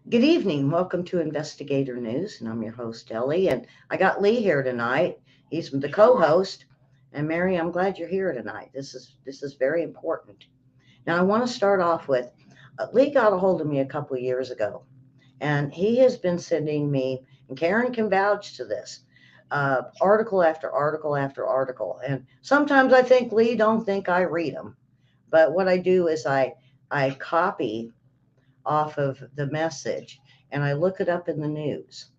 Good evening. Welcome to Investigator News, and I'm your host, Elly. And I got Lee here tonight. He's the Sure. co-host. And Mary, I'm glad you're here tonight. This is very important. Now, I want to start off with Lee got a hold of me a couple of years ago, and he has been sending me, and Karen can vouch to this, article after article after article. And sometimes I think Lee don't think I read them, but what I do is I copy off of the message and I look it up in the news.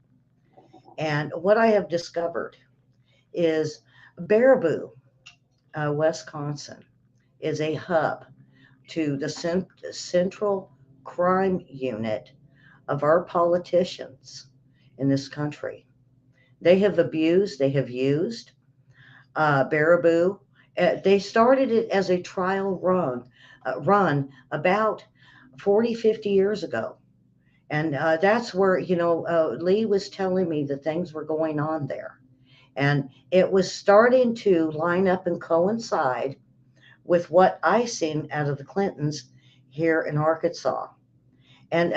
And what I have discovered is Baraboo, Wisconsin, is a hub to the central crime unit of our politicians in this country. They have abused, they have used Baraboo. They started it as a trial run about 40, 50 years ago. And that's where, Lee was telling me that things were going on there. And it was starting to line up and coincide with what I seen out of the Clintons here in Arkansas. And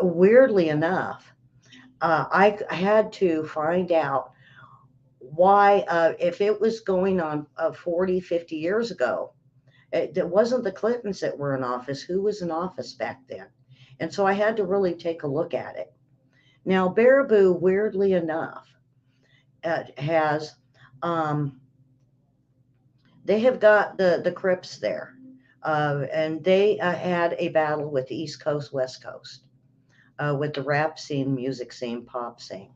weirdly enough, I had to find out why, if it was going on 40, 50 years ago, it wasn't the Clintons that were in office. Who was in office back then? And so I had to really take a look at it. Now, Baraboo, weirdly enough, has um, they have got the Crips there, and they had a battle with the East Coast, West Coast, with the rap scene, music scene, pop scene.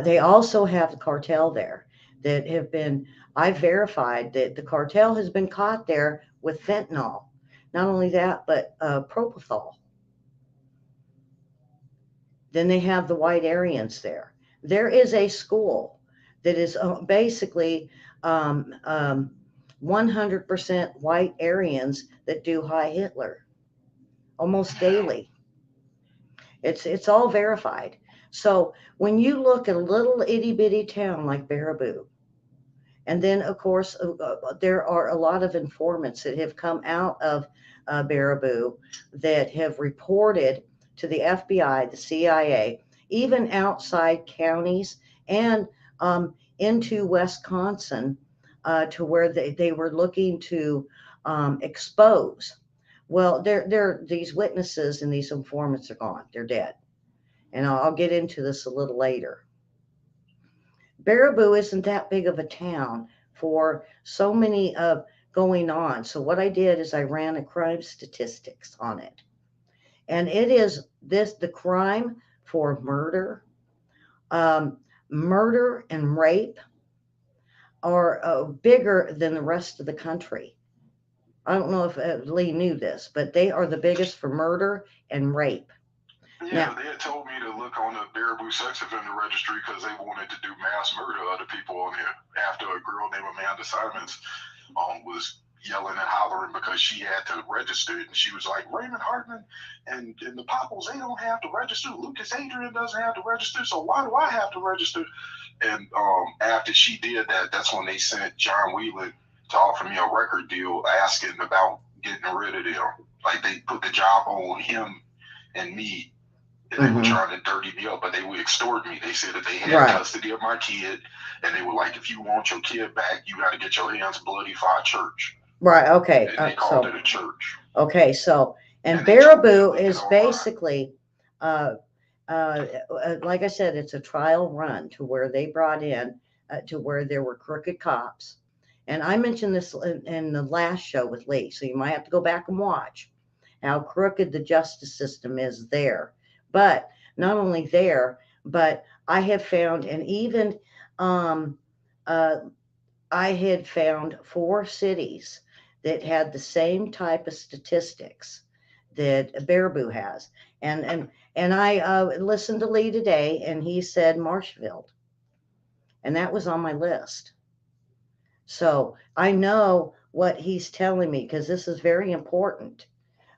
They also have the cartel there that have been. I verified that the cartel has been caught there with fentanyl. Not only that, but propofol. Then they have the white Aryans there. There is a school that is basically um, um, 100% white Aryans that do High Hitler almost Yeah. daily. It's all verified. So when you look at a little itty bitty town like Baraboo, and then of course there are a lot of informants that have come out of Baraboo that have reported to the FBI, the CIA, even outside counties and into Wisconsin, to where they were looking to expose. Well, these witnesses and these informants are gone. They're dead. And I'll get into this a little later. Baraboo isn't that big of a town for so many of going on. So what I did is I ran a crime statistics on it. And it is this the crime for um, murder and rape are bigger than the rest of the country. I don't know if Lee knew this, but they are the biggest for murder and rape. Yeah, Now, they had told me to look on the Baraboo sex offender registry because they wanted to do mass murder of other people on there after a girl named Amanda Simons was yelling and hollering because she had to register it. And she was like, Raymond Hartman and the Popples, they don't have to register. Lucas Adrian doesn't have to register. So why do I have to register? And after she did that, that's when they sent John Wheelan to offer me a record deal asking about getting rid of them. Like they put the job on him and me, and they were hmm trying to dirty me up, but they would extort me. They said that they had right, custody of my kid, and they were like, if you want your kid back, you got to get your hands bloody for our church. right, okay. And they called So it a church, okay, so and and they told me to Baraboo look it is online. basically, uh, like I said, it's a trial run to where they brought in to where there were crooked cops, and I mentioned this in the last show with Lee, so you might have to go back and watch how crooked the justice system is there. But not only there, but I have found, and even um, uh, I had found 4 cities that had the same type of statistics that Baraboo has. And I listened to Lee today, and he said Marshfield, and that was on my list. So I know what he's telling me because this is very important,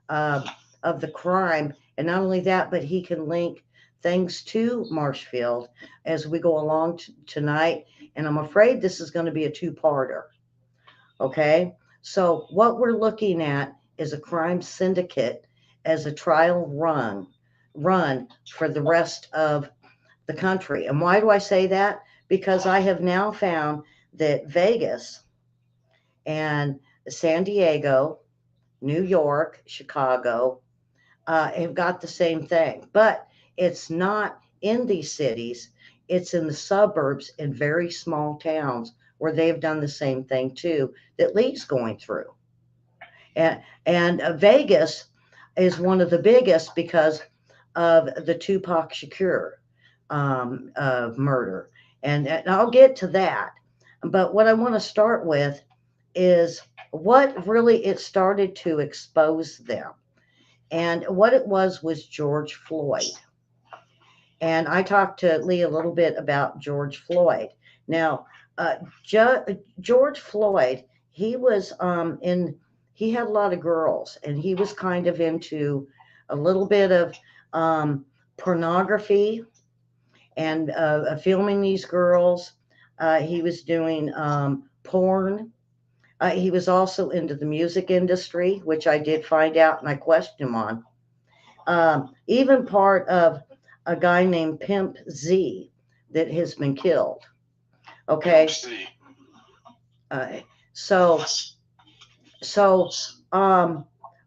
uh, of the crime. And not only that, but he can link things to Marshfield as we go along tonight. And I'm afraid this is going to be a two-parter. Okay. So what we're looking at is a crime syndicate as a trial run for the rest of the country. And why do I say that? Because I have now found that Vegas and San Diego, New York, Chicago have got the same thing. But it's not in these cities, it's in the suburbs in very small towns where they've done the same thing too that Lee's going through. And Vegas is one of the biggest because of the Tupac Shakur murder. And I'll get to that. But what I want to start with is what really it started to expose them. And what it was George Floyd. And I talked to Lee a little bit about George Floyd. Now, uh, George Floyd, he was he had a lot of girls, and he was kind of into a little bit of pornography and filming these girls. He was doing porn. He was also into the music industry, which I did find out and I questioned him on. Even part of a guy named Pimp Z that has been killed. Okay. Uh, so so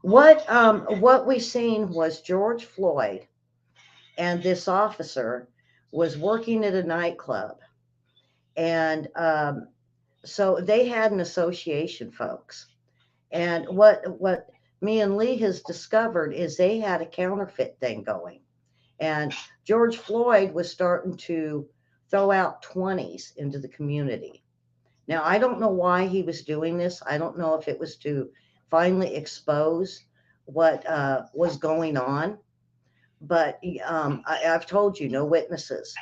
what we seen was George Floyd and this officer was working at a nightclub, and so they had an association, folks. And what me and Lee has discovered is they had a counterfeit thing going. And George Floyd was starting to throw out 20s into the community. Now, I don't know why he was doing this. I don't know if it was to finally expose what was going on, but I've told you, no witnesses.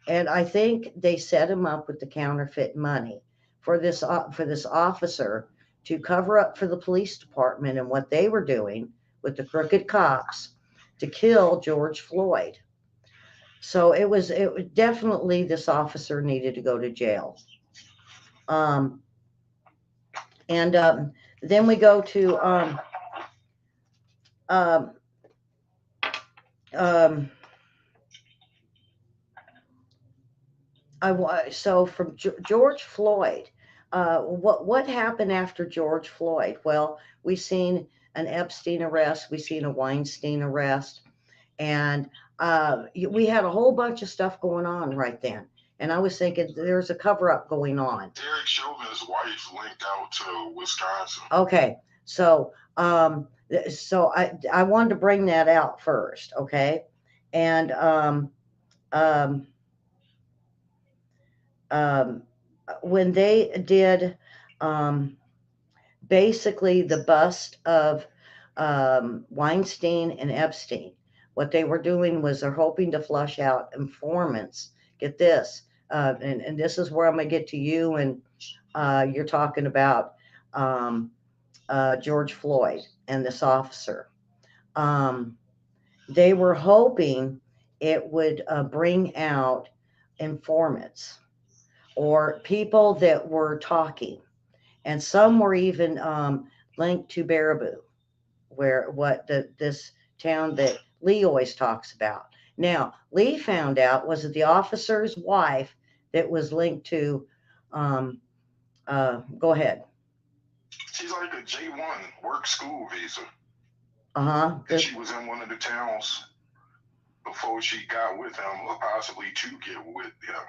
And I think they set him up with the counterfeit money for this officer to cover up for the police department and what they were doing with the crooked cops to kill George Floyd. So it was definitely this officer needed to go to jail. Um, and then we go to um, um, so from George Floyd, what happened after George Floyd? Well, we seen an Epstein arrest, we seen a Weinstein arrest, and we had a whole bunch of stuff going on right then. And I was thinking there's a cover up going on. Derek Chauvin's wife linked out to Wisconsin. Okay, so I wanted to bring that out first, okay, and um, um, when they did um, basically the bust of Weinstein and Epstein, what they were doing was they're hoping to flush out informants. Get this, and this is where I'm going to get to you, and you're talking about um, George Floyd and this officer. Um, they were hoping it would bring out informants or people that were talking, and some were even linked to Baraboo, where this town that Lee always talks about. Now, Lee found out was it the officer's wife that was linked to. Go ahead. She's like a J1 work school visa. Uh-huh. She was in one of the towns before she got with him, or possibly to get with him,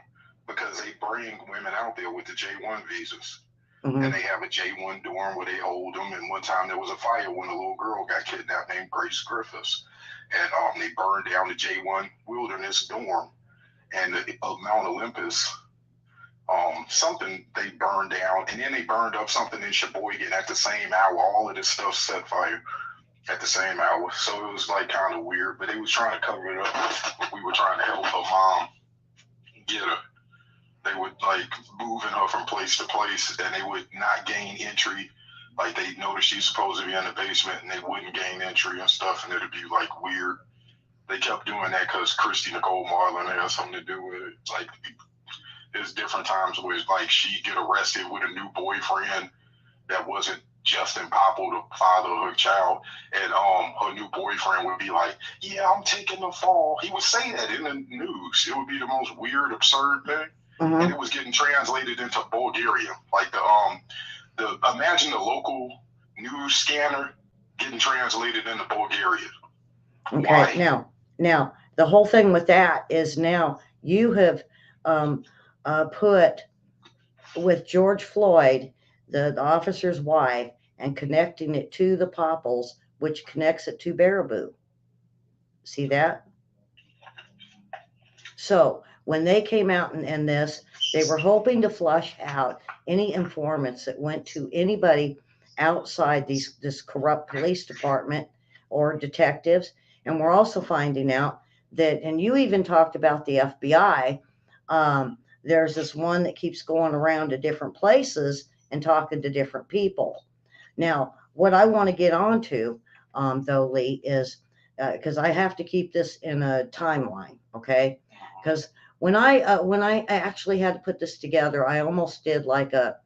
because they bring women out there with the J1 visas. Mm-hmm. And they have a J1 dorm where they hold them. And one time there was a fire when a little girl got kidnapped named Grace Griffiths. And they burned down the J1 Wilderness dorm. And the Mount Olympus, something they burned down. And then they burned up something in Sheboygan at the same hour. All of this stuff set fire at the same hour. So it was like kind of weird. But they was trying to cover it up. We were trying to help her mom get her. They would like moving her from place to place, and they would not gain entry. Like they noticed she's supposed to be in the basement, and they wouldn't gain entry and stuff, and it'd be like weird. They kept doing that because Christy Nicole Marlin had something to do with it. Like there's different times where it's like she'd get arrested with a new boyfriend that wasn't Justin Popple, the father of her child, and her new boyfriend would be like, "Yeah, I'm taking the fall." He would say that in the news. It would be the most weird, absurd thing, and Uh-huh. it was getting translated into Bulgarian. Like the imagine the local news scanner getting translated into Bulgarian. Okay. Why? Now, the whole thing with that is now you have um, put with George Floyd, the officer's wife, and connecting it to the Popples, which connects it to Baraboo. See that? So when they came out and this, they were hoping to flush out any informants that went to anybody outside this corrupt police department or detectives. And we're also finding out that, and you even talked about the FBI. There's this one that keeps going around to different places and talking to different people. Now, what I want to get onto, though, Lee, is because I have to keep this in a timeline, okay? Because when I actually had to put this together, I almost did like a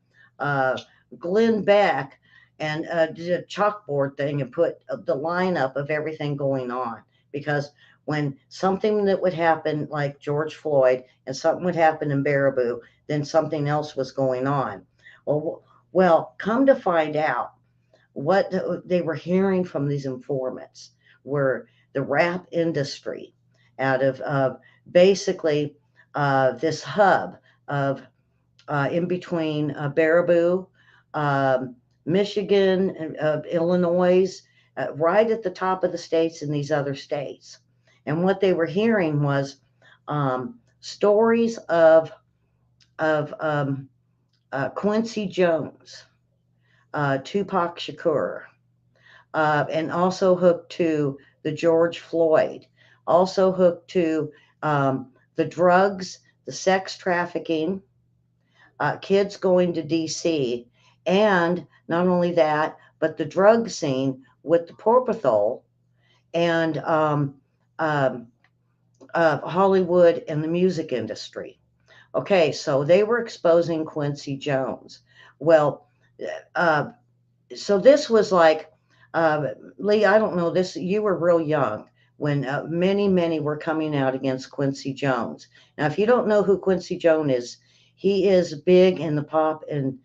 Glenn Beck and did a chalkboard thing and put the lineup of everything going on. Because when something that would happen, like George Floyd, and something would happen in Baraboo, then something else was going on. Well, come to find out, what they were hearing from these informants were the rap industry out of basically this hub of in between Baraboo, um, Michigan, Illinois, right at the top of the states and these other states. And what they were hearing was stories of Quincy Jones, Tupac Shakur, and also hooked to the George Floyd, also hooked to the drugs, the sex trafficking, kids going to DC, and not only that, but the drug scene with the Porpothole and um, Hollywood and the music industry. Okay, so they were exposing Quincy Jones. Well, uh, so this was like, uh, Lee, I don't know this. You were real young when many were coming out against Quincy Jones. Now, if you don't know who Quincy Jones is, he is big in the pop and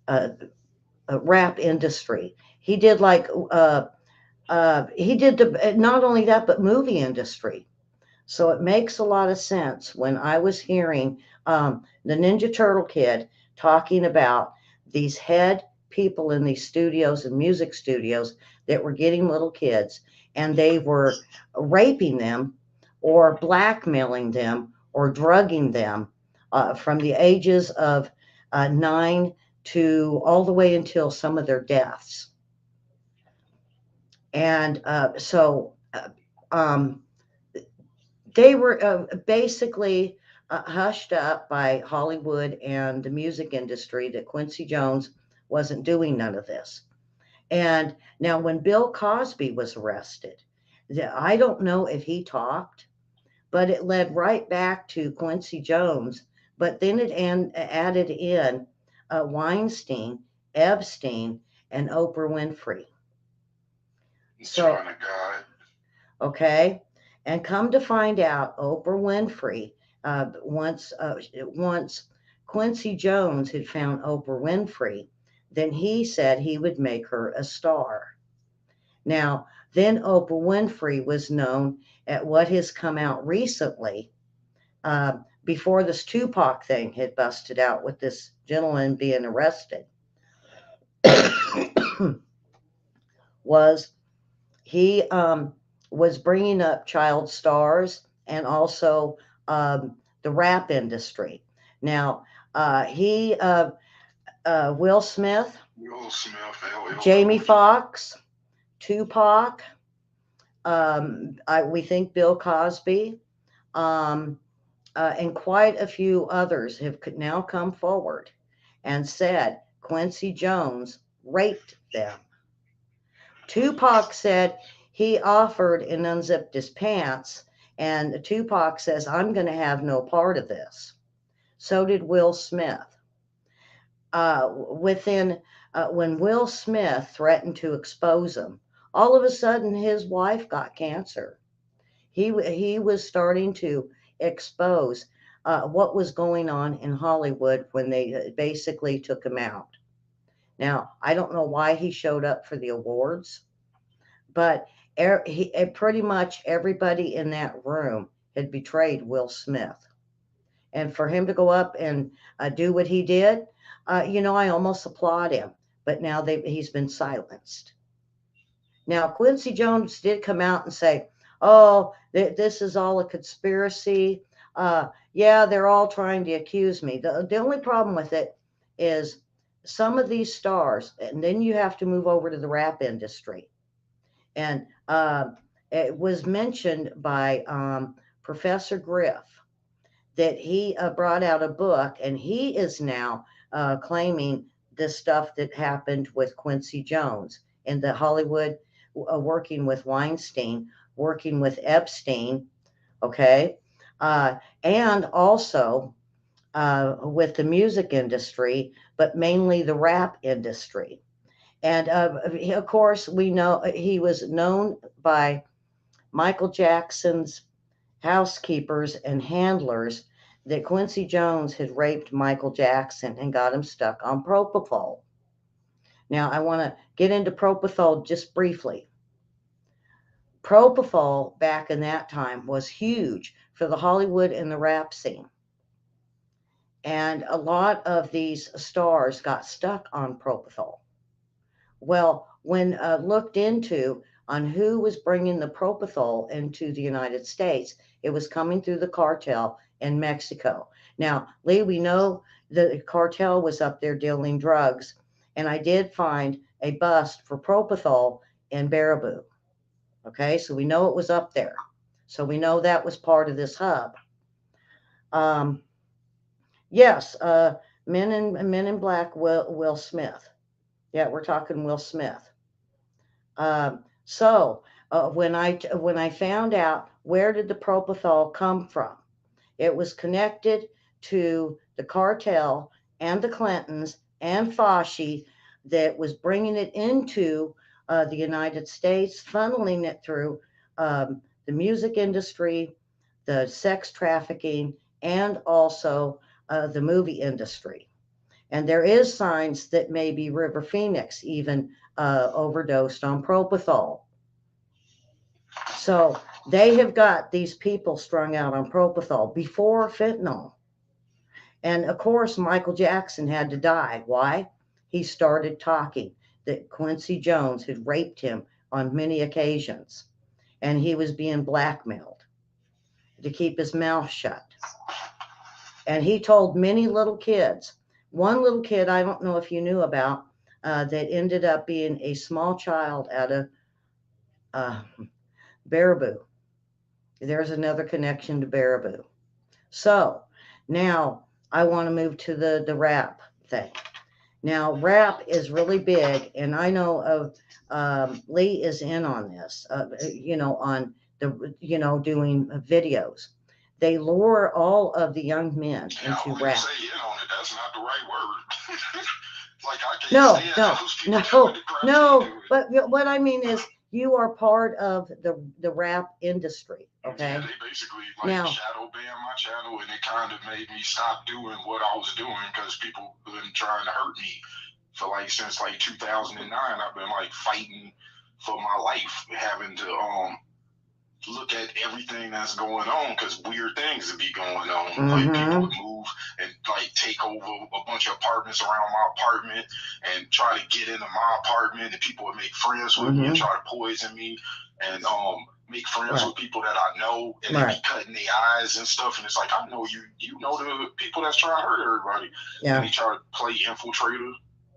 uh, rap industry. He did like he did the not only that but movie industry. So it makes a lot of sense when I was hearing the Ninja Turtle kid talking about these head people in these studios and music studios that were getting little kids and they were raping them or blackmailing them or drugging them from the ages of 9 to all the way until some of their deaths. And um, they were basically hushed up by Hollywood and the music industry that Quincy Jones wasn't doing none of this. And now, when Bill Cosby was arrested, I don't know if he talked, but it led right back to Quincy Jones. But then it added in Weinstein, Epstein, and Oprah Winfrey. So, Trying to guide. okay. And come to find out, Oprah Winfrey, once Quincy Jones had found Oprah Winfrey, then he said he would make her a star. Now, then Oprah Winfrey was known at what has come out recently, before this Tupac thing had busted out with this gentleman being arrested, was he was bringing up child stars and also the rap industry. Now, he, Will Smith, Will Smith, LL Jamie Cool J. Foxx, Tupac, we think Bill Cosby, um, and quite a few others have now come forward and said Quincy Jones raped them. Tupac said he offered and unzipped his pants, and Tupac says, I'm going to have no part of this. So did Will Smith. Within when Will Smith threatened to expose him, all of a sudden his wife got cancer. He was starting to expose what was going on in Hollywood when they basically took him out. Now, I don't know why he showed up for the awards, but pretty much everybody in that room had betrayed Will Smith. And for him to go up and do what he did, I almost applaud him. But now he's been silenced. Now, Quincy Jones did come out and say, oh, this is all a conspiracy. Yeah, they're all trying to accuse me. The only problem with it is some of these stars, and then you have to move over to the rap industry. And it was mentioned by Professor Griff that he brought out a book, and he is now claiming the stuff that happened with Quincy Jones in the Hollywood, working with Weinstein, working with Epstein, okay, and also with the music industry, but mainly the rap industry. And of course, we know he was known by Michael Jackson's housekeepers and handlers that Quincy Jones had raped Michael Jackson and got him stuck on propofol. Now, I want to get into propofol just briefly. Propofol back in that time was huge for the Hollywood and the rap scene. And a lot of these stars got stuck on propofol. Well, when looked into on who was bringing the propofol into the United States, it was coming through the cartel in Mexico. Now, Lee, we know the cartel was up there dealing drugs, and I did find a bust for propofol in Baraboo. Okay, so we know it was up there. So we know that was part of this hub. Um, yes, Men in Black, Will Smith. Yeah, we're talking Will Smith. So when I found out where did the propofol come from, it was connected to the cartel and the Clintons and Fauci that was bringing it into the United States, funneling it through the music industry, the sex trafficking, and also the movie industry. And there is signs that maybe River Phoenix even overdosed on propofol. So they have got these people strung out on propofol before fentanyl. And of course, Michael Jackson had to die. Why? He started talking that Quincy Jones had raped him on many occasions, and he was being blackmailed to keep his mouth shut. And he told many little kids. One little kid, I don't know if you knew about, that ended up being a small child out of uh, Baraboo. There's another connection to Baraboo. So now I want to move to the rap thing. Now, rap is really big, and I know of Lee is in on this, on doing videos. They lure all of the young men Yeah, into when you rap. say in on it, that's not the right word. Like I can't No, stand no, those people no, doing the crap they no. do. But what I mean is, you are part of the rap industry, Yeah, okay? they basically like Now, shadow banned my channel, and it kind of made me stop doing what I was doing because people been trying to hurt me for like since like 2009. I've been like fighting for my life, having to look at everything that's going on because weird things would be going on. Like people would move and like take over a bunch of apartments around my apartment and try to get into my apartment, and people would make friends with me and try to poison me and make friends with people that I know, and they be cutting their eyes and stuff. And it's like, I know you know the people that's trying to hurt everybody. Yeah. And they try to play infiltrator.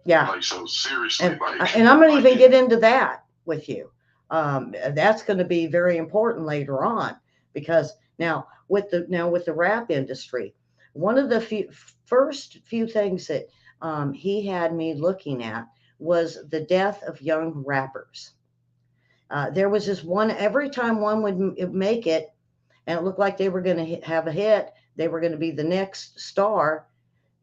Yeah. Like, so seriously, and I'm going to even get into that with you. That's going to be very important later on, because now with the rap industry, one of the first few things that he had me looking at was the death of young rappers. There was this one, every time one would make it and it looked like they were going to have a hit, they were going to be the next star,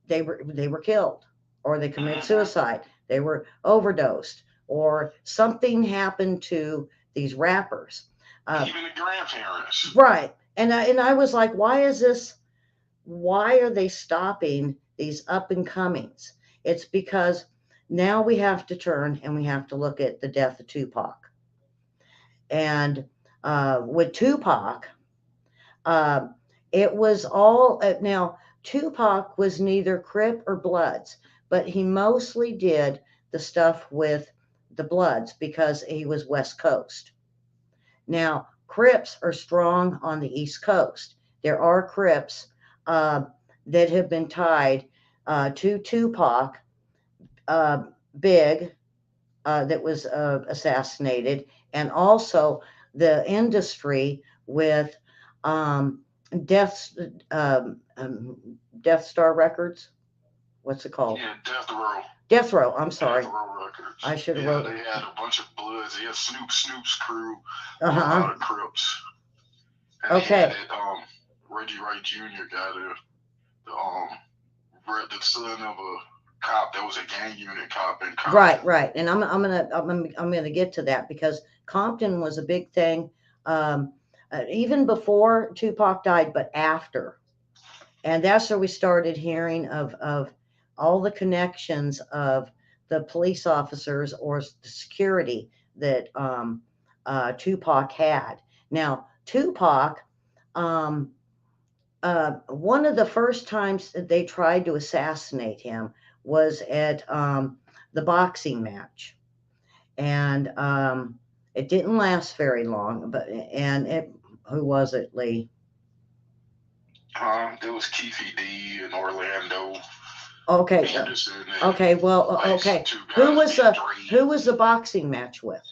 they were killed. or they commit Mm-hmm. suicide. They were overdosed, or something happened to these rappers. Even the grandparents. Right. And I was like, why is this? Why are they stopping these up and comings? It's because now we have to turn and we have to look at the death of Tupac. And with Tupac, uh, it was all now. Tupac was neither Crip or Bloods, but he mostly did the stuff with the Bloods because he was West Coast. Now, Crips are strong on the East Coast. There are Crips uh, that have been tied to Tupac, uh, Big, that was assassinated, and also the industry with um, Death, Death Star Records. What's it called? Yeah, Death Row. Death Row. I'm Death sorry. Row Records. I should have Yeah, wrote. they had a bunch of Bloods. They had Snoop's crew Uh with a huh. lot of Crips. And they had Okay. that Reggie Wright Jr. guy there, the son of a cop that was a gang unit cop in Compton. Right. And I'm gonna get to that because Compton was a big thing, um, even before Tupac died, but after. And that's where we started hearing of all the connections of the police officers or the security that Tupac had. Now, Tupac, um, one of the first times that they tried to assassinate him was at the boxing match, and it didn't last very long. But and it, who was it, Lee? There was Keefe D and Orlando Okay, Anderson and okay. Well, like okay. two Who guys was named the Dre, who was the boxing match with?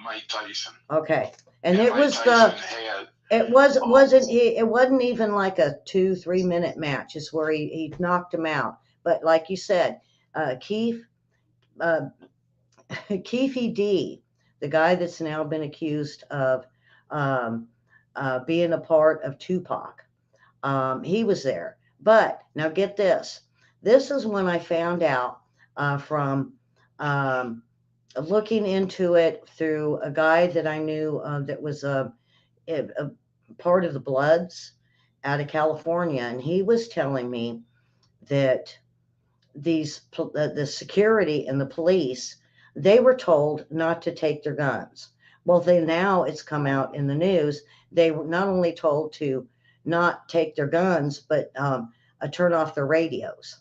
Mike Tyson. Okay, and And it Mike was Tyson the had it wasn't even like a 2 3 minute match. It's where he knocked him out. But like you said, Keith uh, Keefe D, the guy that's now been accused of um, being a part of Tupac. He was there. But now get this. This is when I found out from um, looking into it through a guy that I knew that was a part of the Bloods out of California. And he was telling me that the security and the police, they were told not to take their guns. Well, they now it's come out in the news. They were not only told to not take their guns, but turn off their radios.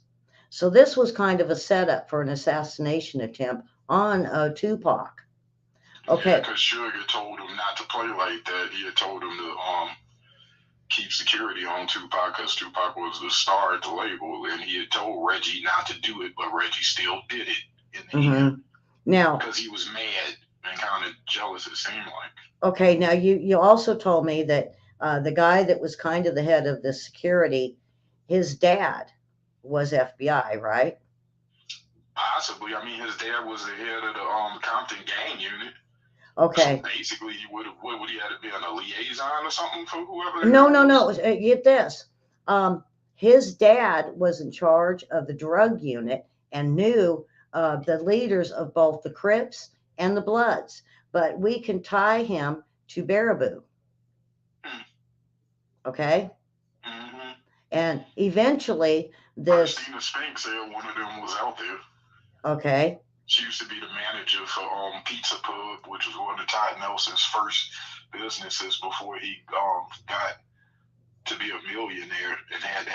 So this was kind of a setup for an assassination attempt on Tupac. yeah, Okay, because Sugar told him not to play like that. He had told him to keep security on Tupac because Tupac was the star at the label, and he had told Reggie not to do it, but Reggie still did it in the end now, because he was mad and kind of jealous. It seemed like. okay, now you also told me that the guy that was kind of the head of the security, his dad was FBI, right? Possibly. I mean, his dad was the head of the Compton gang unit. So Okay. basically, he what would he have to be on a liaison or something for whoever the No, hell no, it no. was? Get this. His dad was in charge of the drug unit and knew the leaders of both the Crips and the Bloods. But we can tie him to Baraboo. Okay. Mm-hmm. And eventually, this. Christina Spink said one of them was out there. Okay. She used to be the manager for Pizza Pub, which was one of Todd Nelson's first businesses before he got to be a millionaire, and had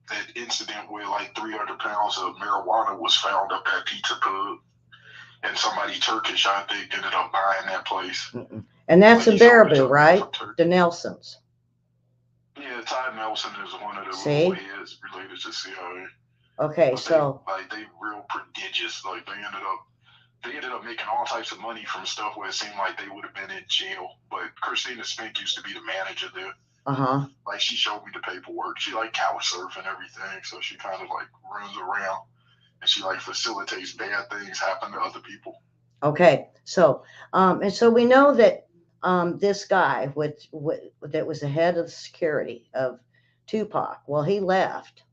that incident where like 300 pounds of marijuana was found up at Pizza Pub, and somebody Turkish, I think, ended up buying that place. Mm-mm. And that's in Baraboo, right? The Nelsons. Yeah, Todd Nelson is one of the See? little heads related to CIA. Okay, But so they real prodigious. Like they ended up making all types of money from stuff where it seemed like they would have been in jail. But Christina Spink used to be the manager there. Like she showed me the paperwork. She like couch surf and everything, so she kind of like runs around and she like facilitates bad things happen to other people. Okay, so and so we know that this guy that was the head of security of Tupac. Well, he left,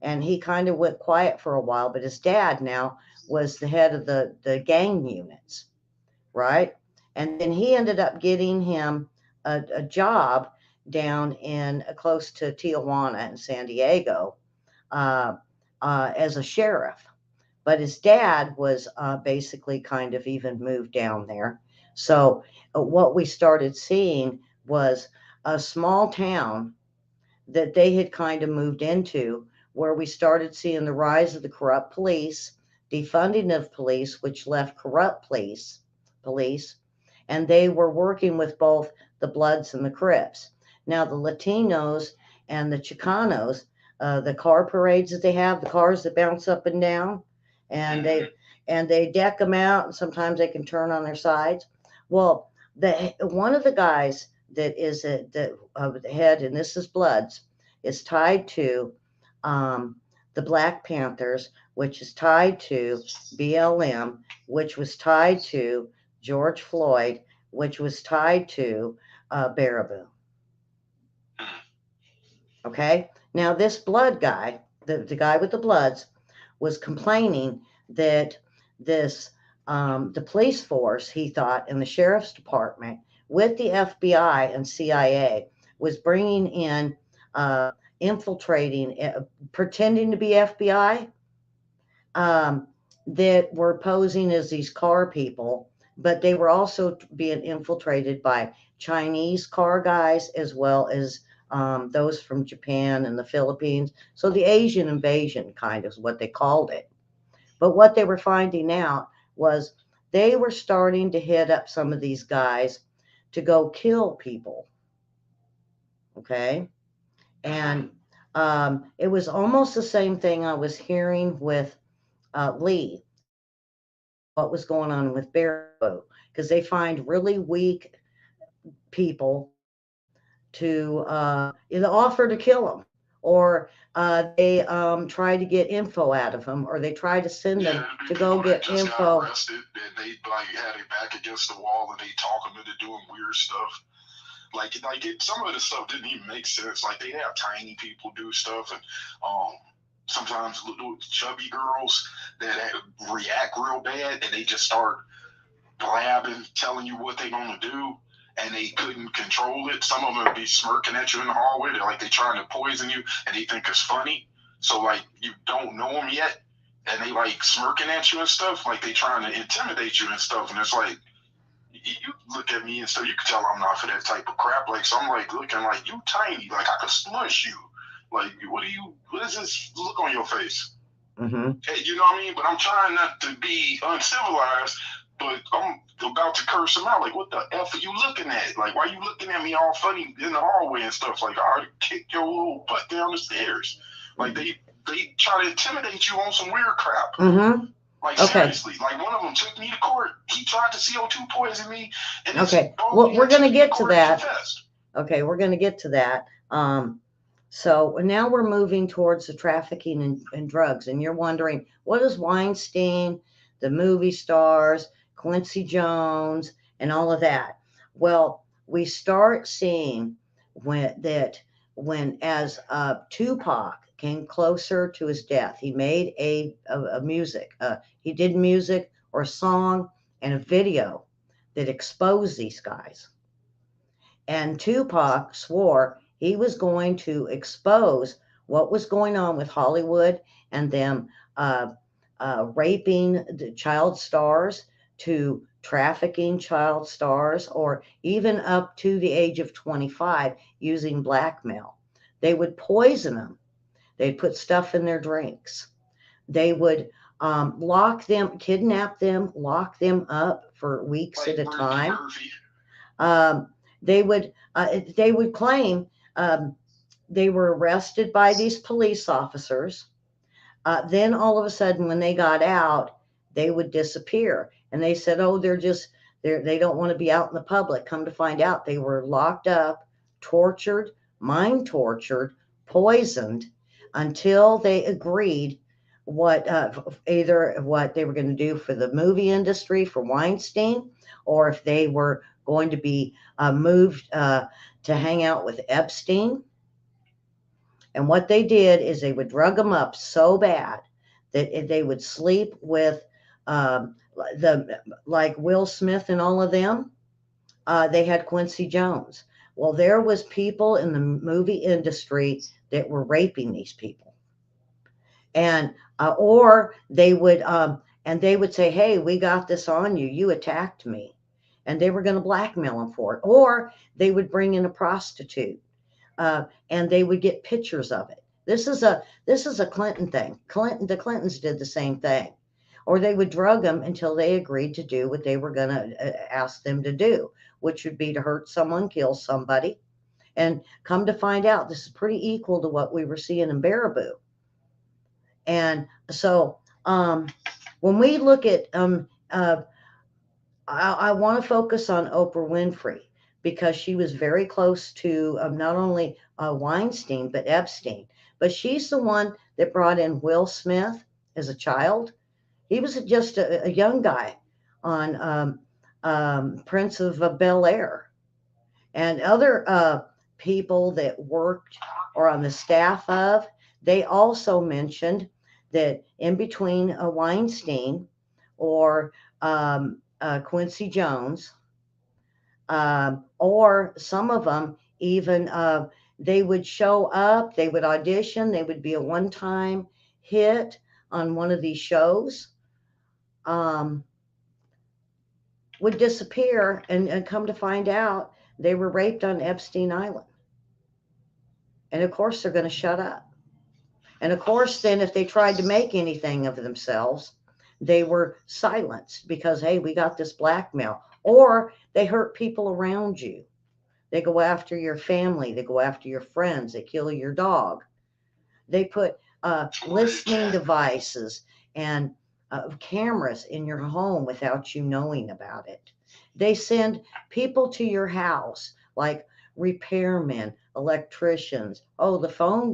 and he kind of went quiet for a while, but his dad now was the head of the gang units, right? And then he ended up getting him a job down in close to Tijuana and San Diego uh, as a sheriff. But his dad was basically kind of even moved down there. So what we started seeing was a small town that they had kind of moved into, where we started seeing the rise of the corrupt police, defunding of police, which left corrupt police, and they were working with both the Bloods and the Crips. Now the Latinos and the Chicanos, the car parades that they have, the cars that bounce up and down, and they deck them out, and sometimes they can turn on their sides. Well, the one of the guys that is the head, and this is Bloods, is tied to the Black Panthers, which is tied to BLM, which was tied to George Floyd, which was tied to Baraboo. Okay, now this Blood guy, the guy with the Bloods, was complaining that this the police force, he thought, in the sheriff's department with the FBI and CIA was bringing in infiltrating, pretending to be FBI, that were posing as these car people, but they were also being infiltrated by Chinese car guys as well as those from Japan and the Philippines. So the Asian invasion kind of is what they called it. But what they were finding out was they were starting to hit up some of these guys to go kill people. Okay. And it was almost the same thing I was hearing with Lee, what was going on with Barrow, because they find really weak people to either offer to kill them, or they try to get info out of them, or they try to send them to go get info. Got arrested, and they like had their back against the wall, and they talk them into doing weird stuff. Some of the stuff didn't even make sense. Like they have tiny people do stuff, and sometimes little chubby girls that react real bad, and they just start blabbing, telling you what they're gonna do, and they couldn't control it. Some of them would be smirking at you in the hallway. They're trying to poison you, and they think it's funny. So like you don't know them yet, and they like smirking at you and stuff, like they trying to intimidate you and stuff, and it's like you look at me and so you can tell I'm not for that type of crap. Like, so I'm like looking like you tiny, like I could smush you. Like, what is this look on your face? Mm-hmm. Hey, you know what I mean? But I'm trying not to be uncivilized, but I'm about to curse them out. Like, what the F are you looking at? Like, why are you looking at me all funny in the hallway and stuff? Like, I already kicked your little butt down the stairs. Like, they try to intimidate you on some weird crap. Mm-hmm. Like, seriously, like one of them took me to court. He tried to CO2 poison me. And okay, well, we're going to get to that. Okay, we're going to get to that. So now we're moving towards the trafficking and drugs. And you're wondering, what is Weinstein, the movie stars, Quincy Jones, and all of that? Well, we start seeing when as Tupac came closer to his death, he made a music. He did music or a song and a video that exposed these guys. And Tupac swore he was going to expose what was going on with Hollywood and them raping the child stars, to trafficking child stars, or even up to the age of 25 using blackmail. They would poison them. They'd put stuff in their drinks. They would lock them, kidnap them, lock them up for weeks at a time. They would claim they were arrested by these police officers. Then all of a sudden, when they got out, they would disappear. And they said, "Oh, they don't want to be out in the public." Come to find out, they were locked up, tortured, mind tortured, poisoned, until they agreed either what they were going to do for the movie industry for Weinstein, or if they were going to be moved to hang out with Epstein. And what they did is they would drug them up so bad that they would sleep with um, the like Will Smith and all of them. They had Quincy Jones. Well, there was people in the movie industry that were raping these people, and or they would say, "Hey, we got this on you. You attacked me," and they were going to blackmail them for it. Or they would bring in a prostitute, and they would get pictures of it. This is a Clinton thing. The Clintons did the same thing. Or they would drug them until they agreed to do what they were going to ask them to do, which would be to hurt someone, kill somebody. And come to find out, this is pretty equal to what we were seeing in Baraboo. And so when we look at, I want to focus on Oprah Winfrey because she was very close to not only Weinstein, but Epstein. But she's the one that brought in Will Smith as a child. He was just a young guy on Prince of Bel Air, and other people that worked or on the staff of. They also mentioned that in between Weinstein or Quincy Jones, or some of them even they would show up, they would audition, they would be a one-time hit on one of these shows, um, would disappear and come to find out they were raped on Epstein Island. And of course, they're going to shut up. And of course, then if they tried to make anything of themselves, they were silenced because, hey, we got this blackmail. Or they hurt people around you. They go after your family. They go after your friends. They kill your dog. They put listening devices and cameras in your home without you knowing about it. They send people to your house, like repairmen, electricians. Oh,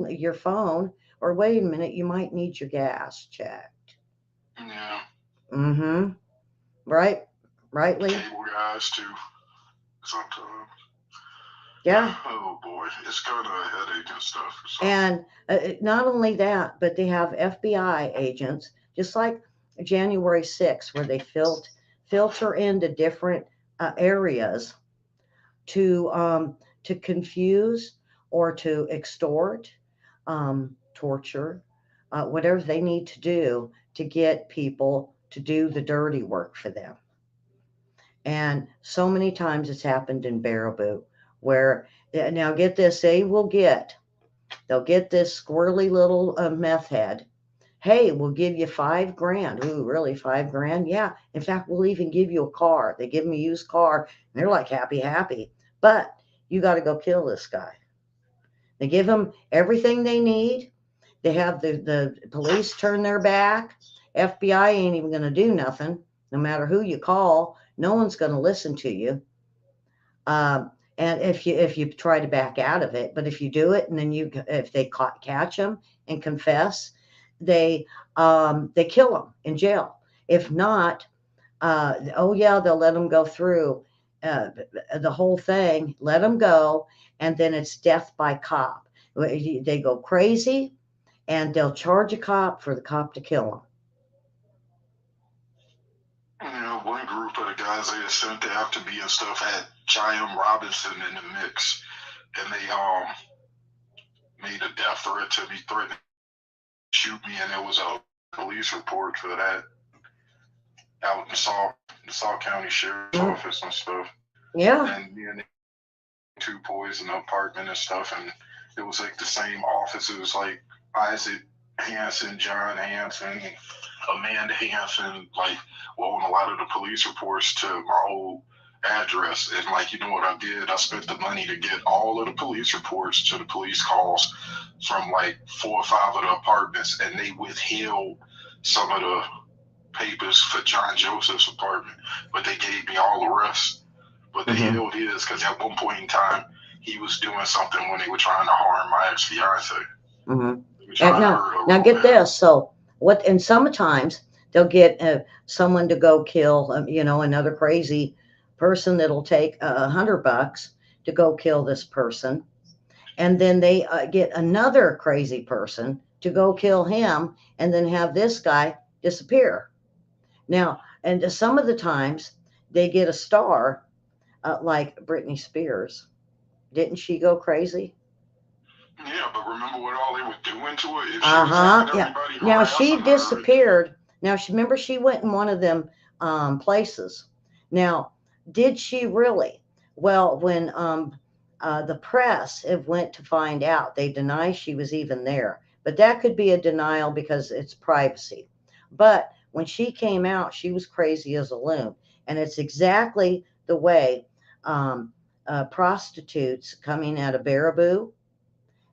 your phone, or wait a minute, you might need your gas checked. Yeah. Mm-hmm. Right? Right, Lee? Cable guys too. Sometimes. Yeah. Oh boy, it's kind of a headache and stuff. So. And not only that, but they have FBI agents, just like January 6th, where they filter into different areas to confuse or to extort, torture, whatever they need to do to get people to do the dirty work for them. And so many times it's happened in Baraboo, where now get this, they'll get this squirrely little meth head. Hey, we'll give you $5,000. Ooh, really, $5,000? Yeah. In fact, we'll even give you a car. They give them a used car, and they're like happy. But you got to go kill this guy. They give them everything they need. They have the police turn their back. FBI ain't even going to do nothing. No matter who you call, no one's going to listen to you. And if you try to back out of it, but if you do it, and then if they catch them and confess, they kill them in jail. If not, oh yeah, they'll let them go through the whole thing, let them go, and then it's death by cop. They go crazy, and they'll charge a cop for the cop to kill them. One group of the guys they had sent after me and stuff had Chaim Robinson in the mix, and they made a death threat to me, threatening to shoot me, and there was a police report for that out in the Sauk County Sheriff's Office and stuff. Yeah. And me and two boys in the apartment and stuff, and it was like the same office. It was like Isaac Hansen, John Hansen, Amanda Hansen, like, well, on a lot of the police reports to my old address. And like, you know what I did? I spent the money to get all of the police reports to the police calls from like 4 or 5 of the apartments, and they withheld some of the papers for John Joseph's apartment, but they gave me all the rest. But they held his because at one point in time he was doing something when they were trying to harm my ex-fiance. Now get this. So what? And sometimes they'll get someone to go kill, another crazy person that'll take $100 to go kill this person. and then they get another crazy person to go kill him, and then have this guy disappear. Now, and some of the times they get a star, like Britney Spears. Didn't she go crazy? Yeah, but remember what all they were doing to her? If she Uh was having huh. Yeah. everybody Now she harassing her, disappeared. Now she, remember, she went in one of them places. Now, did she really? Well, when the press have went to find out, they deny she was even there. But that could be a denial because it's privacy. But when she came out, she was crazy as a loon, and it's exactly the way prostitutes coming out of Baraboo,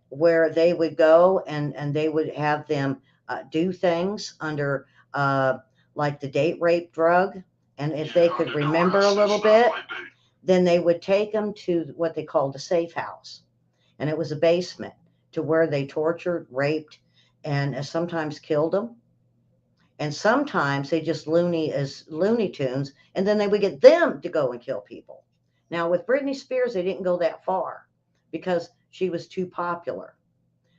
where they would go and they would have them do things under uh, like the date rape drug. And if they yeah, could under remember a duress and little stuff bit, like that. then they would take them to what they called a safe house. And it was a basement to where they tortured, raped, and sometimes killed them. And sometimes they just loony as Looney Tunes, and then they would get them to go and kill people. Now, with Britney Spears, they didn't go that far because she was too popular.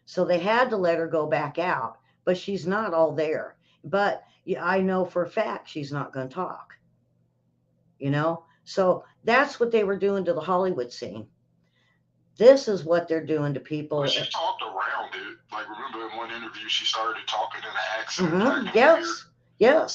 So they had to let her go back out, but she's not all there. But yeah, I know for a fact she's not going to talk, you know? So that's what they were doing to the Hollywood scene. This is what they're doing to But people. she talked around it. Like, remember in one interview, she started talking in an accent, Mm-hmm. acting weird. Yes.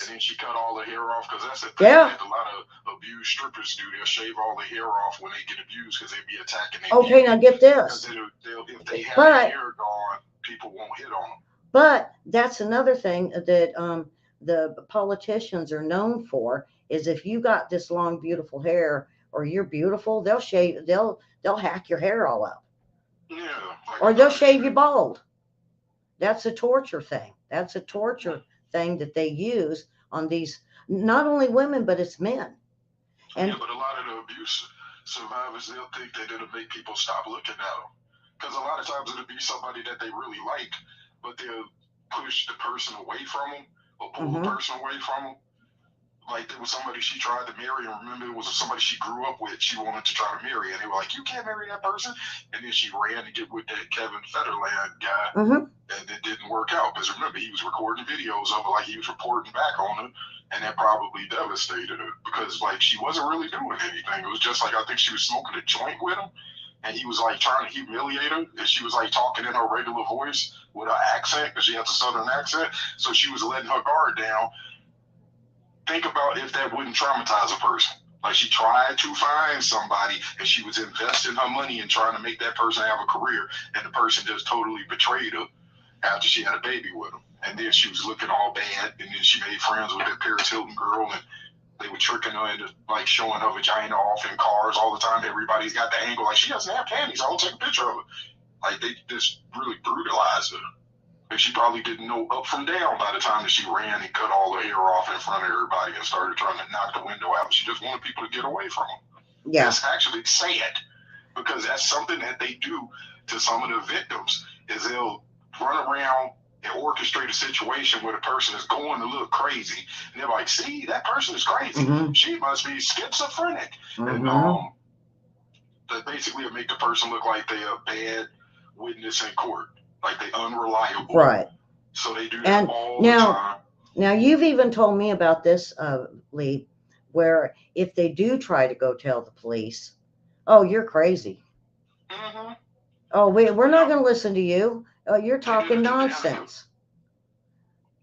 And Yes. then she cut all the hair off because that's the thing Yeah. that a lot of abused strippers do. They'll shave all the hair off when they get abused because they be attacking their Okay, beauty. now get Because this. if they have their But hair gone, people won't hit on them. But that's another thing that the politicians are known for is if you got this long, beautiful hair or you're beautiful, they'll shave, they'll hack your hair all up, Yeah, like or a they'll nice shave you shit. bald. That's a torture thing. That's a torture thing that they use on these not only women but it's men. Yeah, And but a lot of the abuse survivors, they'll think that it'll make people stop looking at them. Because a lot of times it'll be somebody that they really like, but they'll push the person away from them or pull the mm-hmm, person away from them. Like there was somebody she tried to marry, and remember it was somebody she grew up with. She wanted to try to marry, and they were like, "You can't marry that person." And then she ran to get with that Kevin Federland guy, mm-hmm, and it didn't work out. Because remember, he was recording videos of her, like he was reporting back on her, and that probably devastated her because like she wasn't really doing anything. It was just like I think she was smoking a joint with him, and he was like trying to humiliate her, and she was like talking in her regular voice with her accent because she has a southern accent, so she was letting her guard down. Think about if that wouldn't traumatize a person. Like she tried to find somebody and she was investing her money in trying to make that person have a career, and the person just totally betrayed her after she had a baby with him. And then she was looking all bad, and then she made friends with that Paris Hilton girl, and they were tricking her into like showing her vagina off in cars all the time. Everybody's got the angle like she doesn't have panties. I will take a picture of her. Like they just really brutalized her. And she probably didn't know up from down by the time that she ran and cut all her hair off in front of everybody and started trying to knock the window out. She just wanted people to get away from her. yeah, That's actually sad because that's something that they do to some of the victims is they'll run around and orchestrate a situation where the person is going a little crazy. And they're like, see, that person is crazy. mm-hmm, She must be schizophrenic. And mm-hmm, that basically make the person look like they're a bad witness in court, like they unreliable. right. So they do that And all the now, time. now you've even told me about this, Lee, where if they do try to go tell the police, oh, you're crazy. Mm-hmm. Oh, we're not Yep. going to listen to you. Oh, you're They did talking it to Danica. nonsense.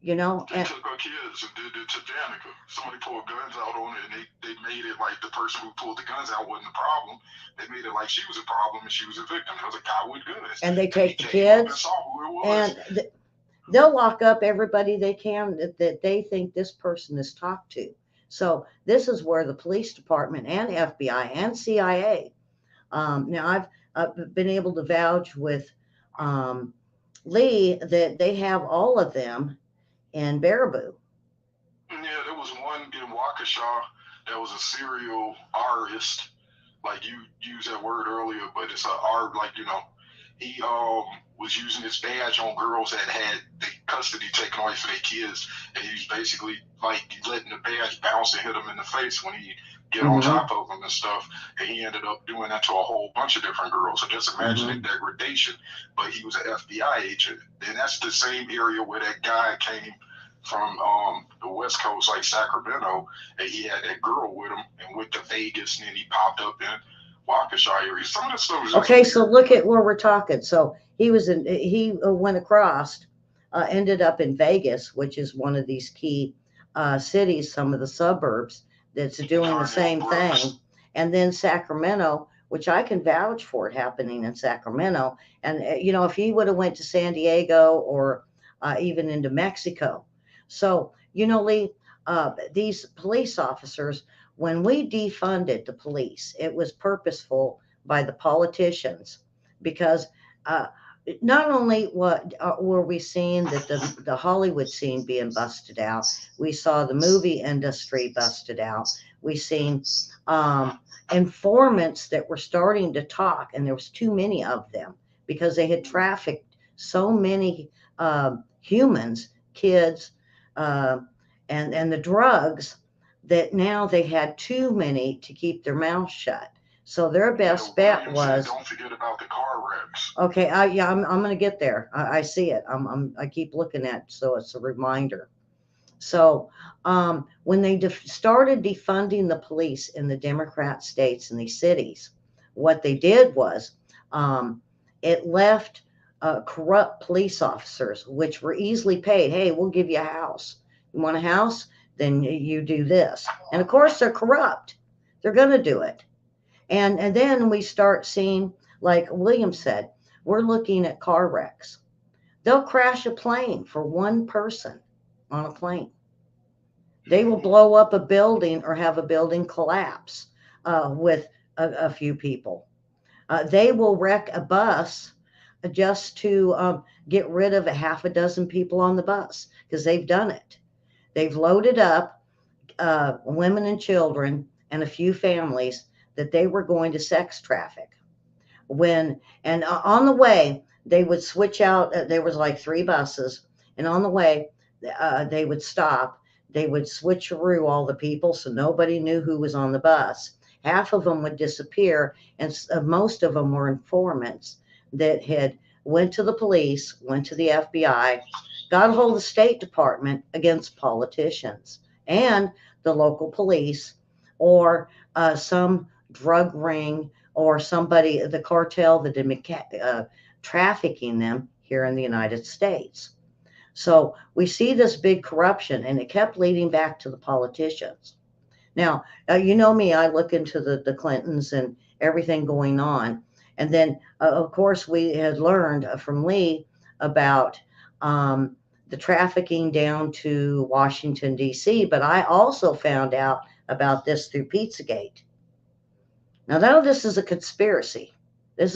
You know, They took her kids and did it to Danica. Somebody pulled guns out on it, and they made it like the person who pulled the guns out wasn't the problem. They made it like she was a problem and she was a victim. It was a guy with guns. and they take the Came up and kids, saw who it was. and they'll lock up everybody they can that they think this person is talked to. So this is where the police department and FBI and CIA. Now I've been able to vouch with Lee that they have all of them in Baraboo. Yeah, there was one in Waukesha that was a serial artist. Like you used that word earlier, but it's a art. Like he was using his badge on girls that had the custody taken away for their kids, and he was basically like letting the badge bounce and hit them in the face when he get on Mm-hmm. top of him and stuff. And he ended up doing that to a whole bunch of different girls. So just imagine the Mm-hmm. degradation. But he was an FBI agent. And that's the same area where that guy came from the West Coast, like Sacramento, and he had that girl with him and went to Vegas, and then he popped up in Waukesha. Some of the stuff was just Okay, so weird. look at where we're talking. So he went across, ended up in Vegas, which is one of these key cities, some of the suburbs that's doing the Darnell same thing, Brooks. and then Sacramento, which I can vouch for it happening in Sacramento. And if he would have went to San Diego or even into Mexico, so Lee, these police officers, when we defunded the police, it was purposeful by the politicians because uh, not only were we seeing that the Hollywood scene being busted out, we saw the movie industry busted out. We seen um, informants that were starting to talk, and there was too many of them because they had trafficked so many humans, kids, uh, and the drugs that now they had too many to keep their mouths shut. So their Yeah, best bet William said, was don't forget about the car wrecks. okay. Yeah, I'm going to get there. I see it. I keep looking at it, so it's a reminder. So when they started defunding the police in the Democrat states and these cities, what they did was um, it left corrupt police officers, which were easily paid. Hey, we'll give you a house. You want a house? Then you do this. And of course, they're corrupt. They're going to do it. And then we start seeing, like William said, we're looking at car wrecks. They'll crash a plane for one person on a plane. They will blow up a building or have a building collapse with a few people. They will wreck a bus just to get rid of a half a dozen people on the bus because they've done it. They've loaded up women and children and a few families that they were going to sex traffic. On the way, they would switch out. There was like three buses, and on the way, they would stop. They would switcheroo all the people so nobody knew who was on the bus. Half of them would disappear, and most of them were informants that had went to the police, went to the FBI, got a hold of the State Department against politicians and the local police or some drug ring or somebody, the cartel that had been trafficking them here in the United States. So we see this big corruption, and it kept leading back to the politicians. Now, you know me, I look into the Clintons and everything going on. And then, of course, we had learned from Lee about um, the trafficking down to Washington, D.C., but I also found out about this through Pizzagate. Now, none of this is a conspiracy. This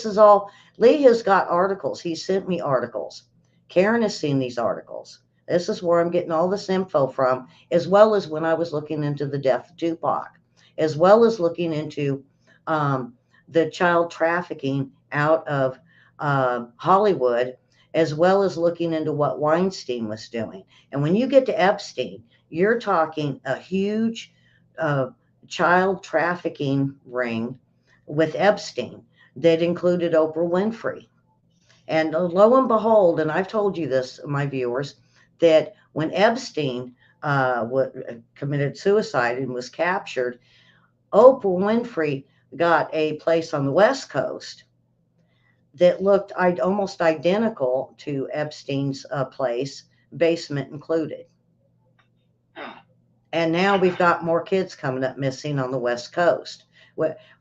is all. Lee has got articles. He sent me articles. Karen has seen these articles. This is where I'm getting all this info from, as well as when I was looking into the death of Tupac, as well as looking into um, the child trafficking out of Hollywood, as well as looking into what Weinstein was doing. And when you get to Epstein, you're talking a huge uh, child trafficking ring with Epstein that included Oprah Winfrey. And lo and behold, and I've told you this, my viewers, that when Epstein committed suicide and was captured, Oprah Winfrey got a place on the West Coast that looked almost identical to Epstein's place, basement included. Hmm. And now we've got more kids coming up missing on the West Coast.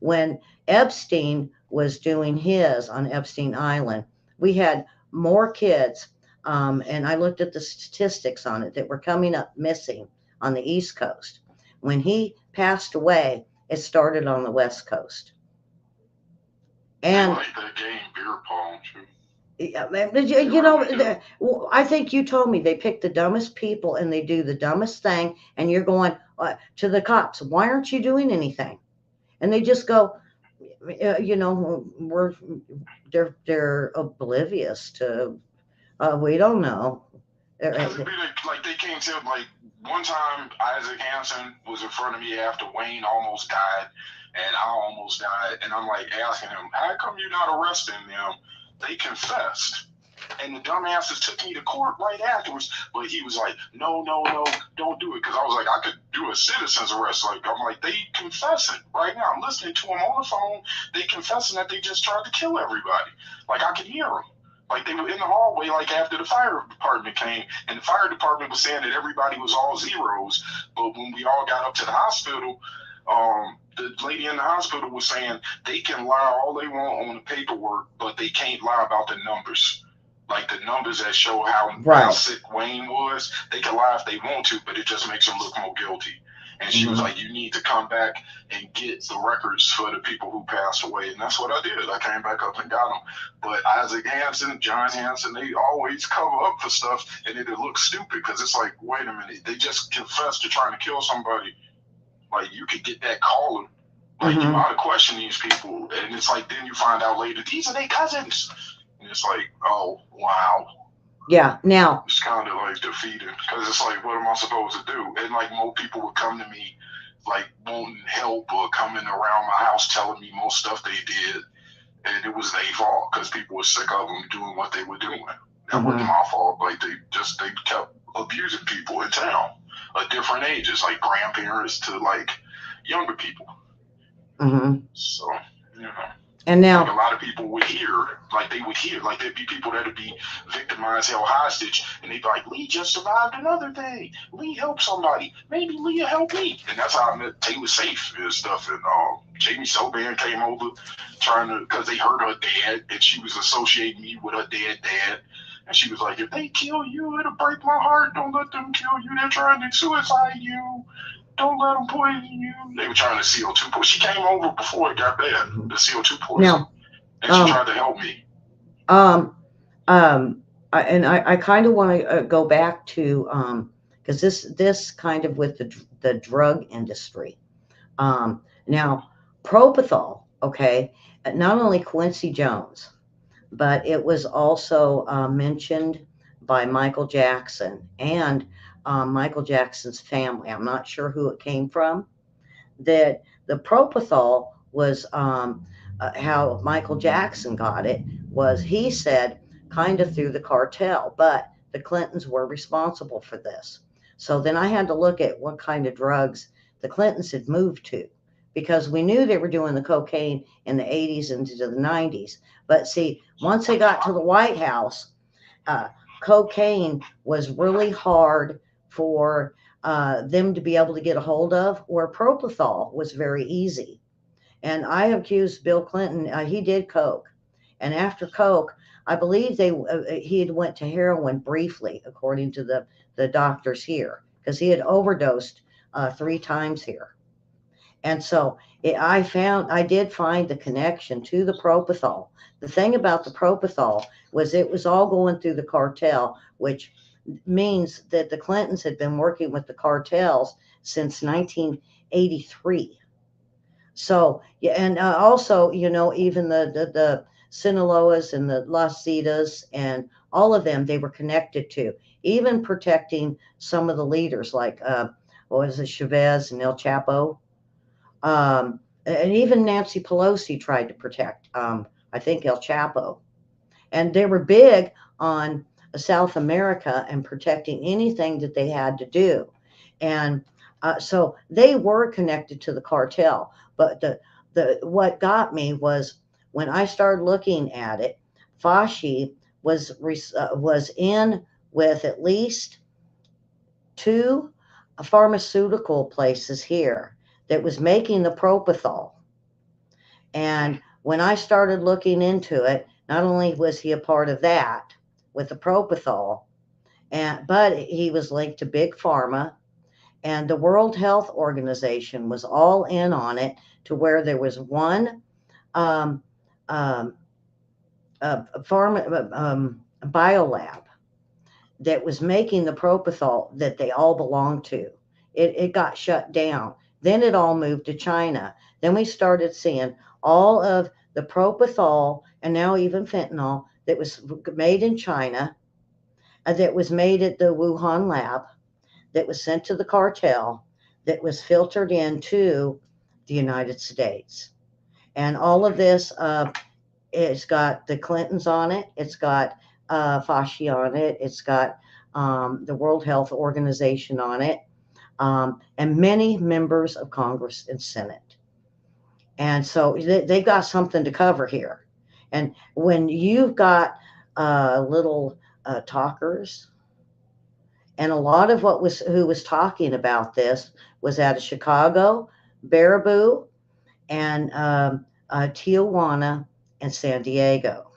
When Epstein was doing his on Epstein Island, we had more kids, and I looked at the statistics on it that were coming up missing on the East Coast. When he passed away, it started on the West Coast. They And like that game, beer pong, too. They you know, really do. I think you told me they pick the dumbest people and they do the dumbest thing, and you're going to the cops. Why aren't you doing anything? And they just go, we're they're oblivious to. We don't know. Because it'd be like they can't tell, like, one time Isaac Hansen was in front of me after Wayne almost died, and I almost died, and I'm like asking him, "How come you're not arresting them? They confessed." And the dumbasses took me to court right afterwards, but he was like, "No, no, no, don't do it," because I was like, I could do a citizen's arrest. Like I'm like, they confessing right now. I'm listening to them on the phone. They confessing that they just tried to kill everybody. Like I could hear them. Like they were in the hallway, like after the fire department came, and the fire department was saying that everybody was all zeros. But when we all got up to the hospital, the lady in the hospital was saying they can lie all they want on the paperwork, but they can't lie about the numbers. Like the numbers that show how sick Wayne was, they can lie if they want to, but it just makes them look more guilty. And she was like, "You need to come back and get the records for the people who passed away." And that's what I did. I came back up and got them. But Isaac Hansen, John Hansen, they always cover up for stuff, and it looks stupid because it's like, wait a minute, they just confessed to trying to kill somebody. Like you could get that calling. Like you ought to question these people, and it's like then you find out later these are their cousins. And it's like, oh wow. Yeah. Now it's kind of like defeating because it's like, what am I supposed to do? And like more people would come to me, like wanting help or coming around my house telling me most stuff they did, and it was their fault because people were sick of them doing what they were doing. That wasn't my fault. Like they kept abusing people in town at different ages, like grandparents to like younger people. So you know. And now, like a lot of people would hear, like there'd be people that'd be victimized, held hostage, and they'd be like, "Lee just survived another day. Lee helped somebody. Maybe Lee will help me." And that's how I met Taylor Safe and stuff. And Jamie Soban came over because they heard her dad, and she was associating me with her dead dad. And she was like, "If they kill you, it'll break my heart. Don't let them kill you. They're trying to suicide you. Don't let them poison you." They were trying to CO2 poison. She came over before it got bad, the CO2 poison. Now, and she tried to help me. I kind of want to go back to because this kind of with the drug industry. Now, propofol, okay, not only Quincy Jones, but it was also mentioned by Michael Jackson and Michael Jackson's family. I'm not sure who it came from. That the propofol was how Michael Jackson got it was he said kind of through the cartel, but the Clintons were responsible for this. So then I had to look at what kind of drugs the Clintons had moved to because we knew they were doing the cocaine in the 80s into the 90s. But see, once they got to the White House, cocaine was really hard for them to be able to get a hold of, where propofol was very easy. And I accused Bill Clinton, he did coke. And after coke, I believe he had went to heroin briefly, according to the doctors here, because he had overdosed 3 times here. And so I did find the connection to the propofol. The thing about the propofol was it was all going through the cartel, which means that the Clintons had been working with the cartels since 1983. So, yeah, and also, even the Sinaloas and the Las Zetas and all of them, they were connected to, even protecting some of the leaders like, what was it, Chavez and El Chapo. And even Nancy Pelosi tried to protect, I think, El Chapo. And they were big on South America and protecting anything that they had to do. And so they were connected to the cartel. But what got me was when I started looking at it, Fauci was in with at least 2 pharmaceutical places here that was making the propofol. And when I started looking into it, not only was he a part of that with the propofol, but he was linked to Big Pharma, and the World Health Organization was all in on it to where there was one um, um, pharma biolab that was making the propofol that they all belonged to. It got shut down. Then it all moved to China. Then we started seeing all of the propofol and now even fentanyl that was made in China, that was made at the Wuhan lab, that was sent to the cartel that was filtered into the United States. And all of this, it's got the Clintons on it. It's got Fauci on it. It's got the World Health Organization on it, and many members of Congress and Senate. And so they've got something to cover here. And when you've got little talkers, and a lot of who was talking about this was out of Chicago, Baraboo, and Tijuana and San Diego.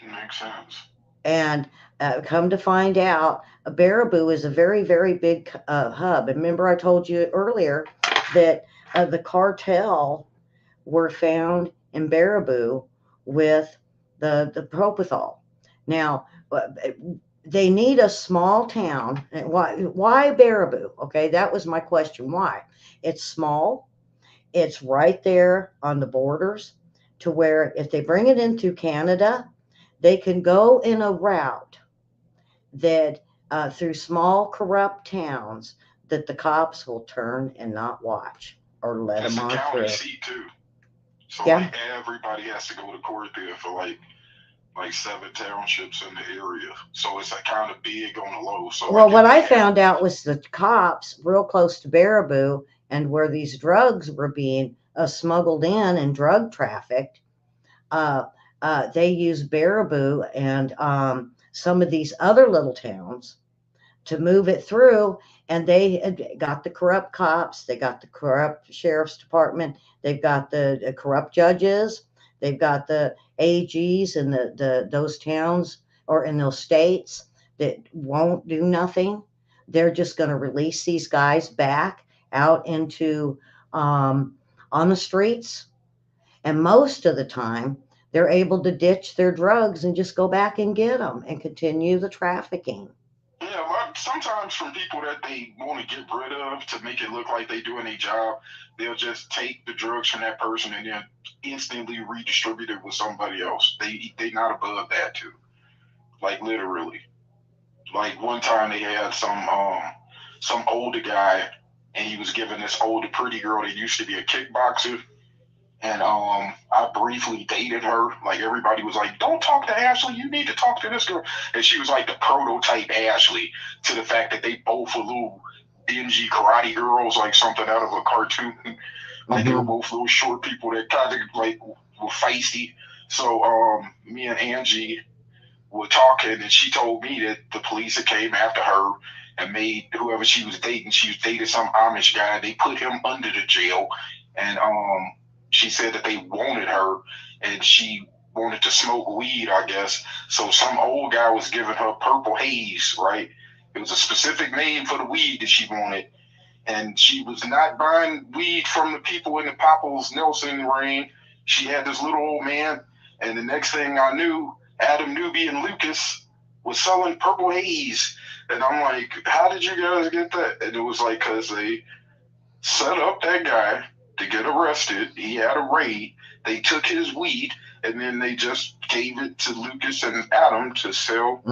Makes sense. And come to find out, Baraboo is a very, very big hub. And remember, I told you earlier that the cartel were found in Baraboo with the propofol. Now, they need a small town. Why Baraboo? Okay, that was my question. Why? It's small. It's right there on the borders to where if they bring it into Canada, they can go in a route that through small corrupt towns that the cops will turn and not watch or let It's them a on county through. seat too. So Yeah. like everybody has to go to court there for like 7 townships in the area. So it's kind of big on the low. So Well, like what I found out was the cops real close to Baraboo and where these drugs were being smuggled in and drug trafficked, they use Baraboo and some of these other little towns to move it through. And they got the corrupt cops, they got the corrupt sheriff's department, they've got the corrupt judges, they've got the AGs in those towns or in those states that won't do nothing. They're just going to release these guys back out into on the streets, and most of the time they're able to ditch their drugs and just go back and get them and continue the trafficking. Yeah, sometimes from people that they want to get rid of to make it look like they're doing a job, they'll just take the drugs from that person and then instantly redistribute it with somebody else. They not above that too. Like literally. Like one time they had some older guy and he was giving this older pretty girl that used to be a kickboxer. And I briefly dated her. Like everybody was like, "Don't talk to Ashley. You need to talk to this girl." And she was like the prototype Ashley, to the fact that they both were little dingy karate girls, like something out of a cartoon. Like they were both little short people that kind of like were feisty. So me and Angie were talking, and she told me that the police had came after her and made whoever she was dating. She was dating some Amish guy. They put him under the jail, and she said that they wanted her, and she wanted to smoke weed, I guess. So some old guy was giving her purple haze, right? It was a specific name for the weed that she wanted, and she was not buying weed from the people in the Popples Nelson ring. She had this little old man, and the next thing I knew, Adam Newby and Lucas was selling purple haze. And I'm like, how did you guys get that? And it was like, because they set up that guy to get arrested. He had a raid. They took his weed, and then they just gave it to Lucas and Adam to sell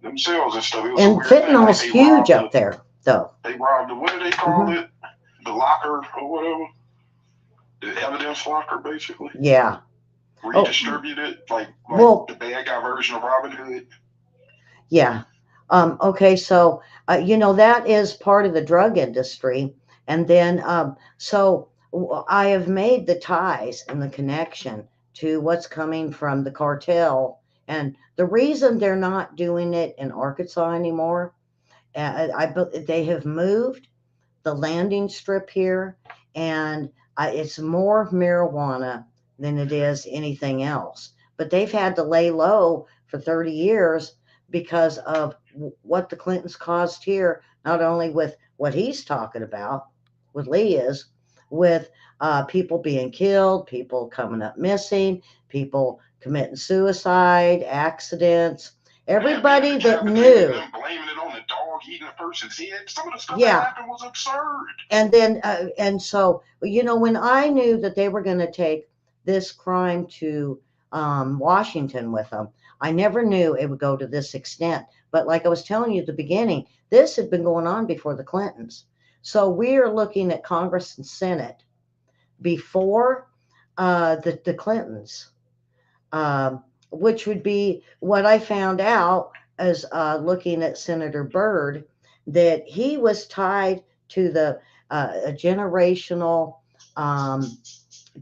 themselves and stuff. It was and fentanyl's huge up there, though. They robbed the, what do they call it? The locker or whatever. The evidence locker, basically. Yeah. Redistribute it like well, the bad guy version of Robin Hood. Yeah. Okay, so that is part of the drug industry, and then so I have made the ties and the connection to what's coming from the cartel, and the reason they're not doing it in Arkansas anymore, they have moved the landing strip here, and it's more marijuana than it is anything else. But they've had to lay low for 30 years because of what the Clintons caused here, not only with what he's talking about, with Lee is, with people being killed, people coming up missing, people committing suicide, accidents. Everybody that knew. Blaming it on the dog eating a person's head. Some of the stuff that happened was absurd. And then, and so, when I knew that they were going to take this crime to Washington with them, I never knew it would go to this extent. But like I was telling you at the beginning, this had been going on before the Clintons. So we are looking at Congress and Senate before the Clintons, which would be what I found out as looking at Senator Byrd, that he was tied to the generational um,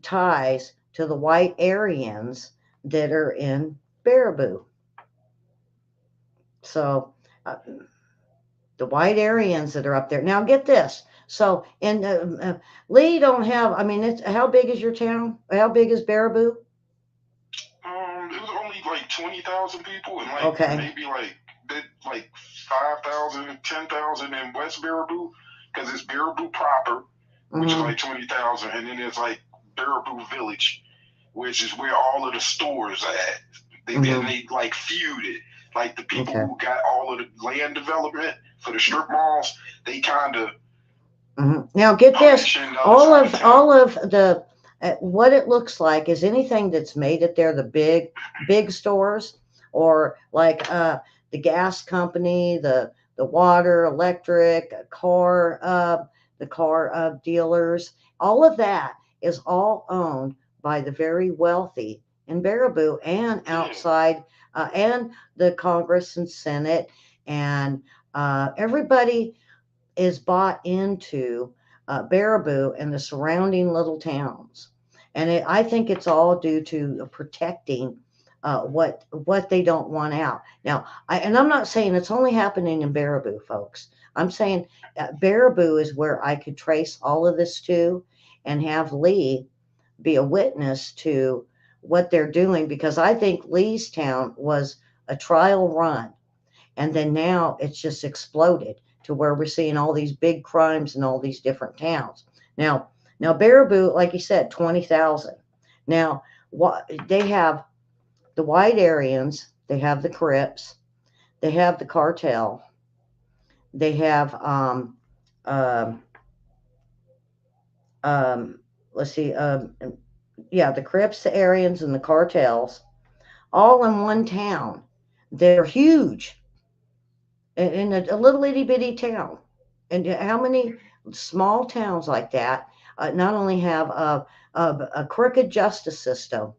ties to the white Aryans that are in Baraboo. So the white Aryans that are up there. Now get this. So in Lee don't have. I mean, it's how big is your town? How big is Baraboo? It was only like 20,000 people, and like Okay. maybe like 5,000, 10,000 in West Baraboo, because it's Baraboo proper, which is Mm-hmm. like 20,000, and then there's like Baraboo Village, which is where all of the stores are at. They like feuded. Like the people Okay. who got all of the land development for the strip malls, they kind of Now get this. punished the other side of town. All of the what it looks like is anything that's made it there, the big stores, or like the gas company, the water, electric, the car dealers. All of that is all owned by the very wealthy in Baraboo and Yeah. outside, and the Congress and Senate, and everybody is bought into Baraboo and the surrounding little towns. And I think it's all due to protecting what they don't want out. Now, I'm not saying it's only happening in Baraboo, folks. I'm saying Baraboo is where I could trace all of this to, and have Lee be a witness to what they're doing, because I think Lee's town was a trial run, and then now it's just exploded to where we're seeing all these big crimes in all these different towns. Now, Baraboo, like you said, 20,000. Now, what they have, the white Aryans, they have the Crips, they have the cartel, they have um, um, let's see, yeah, the Crips, the Aryans, and the cartels, all in one town. They're huge in a little itty bitty town. And how many small towns like that not only have a crooked justice system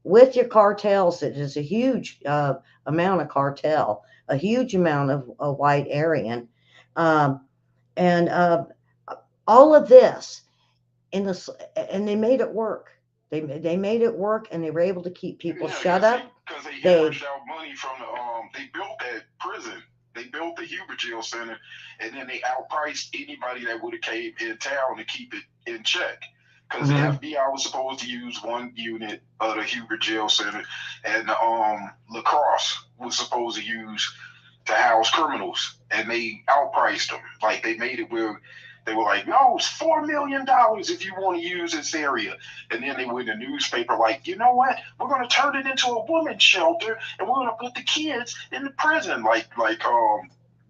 with your cartels, that is a huge amount of cartel, a huge amount of white Aryan, um, and all of this in the, and they made it work. They made it work, and they were able to keep people Yeah, shut up. because they They hemorrhaged out money from the they built that prison. They built the Huber Jail Center, and then they outpriced anybody that would have came in town to keep it in check. Because the Mhm. FBI was supposed to use one unit of the Huber Jail Center, and the Lacrosse was supposed to use to house criminals, and they outpriced them. Like they made it where they were like, no, it's $4 million if you want to use this area. And then they went in the newspaper like, you know what? We're going to turn it into a women's shelter, and we're going to put the kids in the prison, like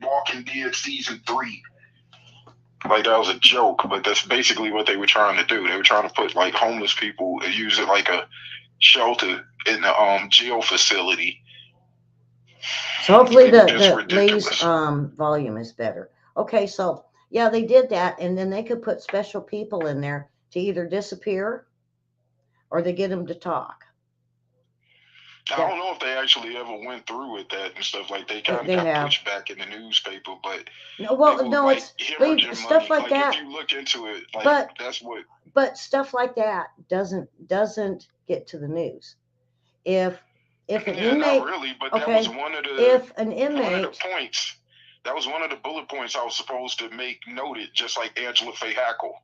Walking Dead season 3. Like that was a joke, but that's basically what they were trying to do. They were trying to put like homeless people and use it like a shelter in the jail facility. So hopefully It's the Lay's ridiculous. volume is better. Okay, so yeah, they did that, and then they could put special people in there to either disappear or they get them to talk. I That don't know if they actually ever went through with that and stuff. Like they kind of they got have. pushed back in the newspaper, but No, they well, were no, like it's leave hemorrhaging stuff money. like Like if that, you look into it, like but that's what. stuff like that doesn't get to the news. If an Yeah, not inmate, really, but that was okay, one of the if an one of the inmate, points. That was one of the bullet points I was supposed to make noted, just like Angela Faye Hackle.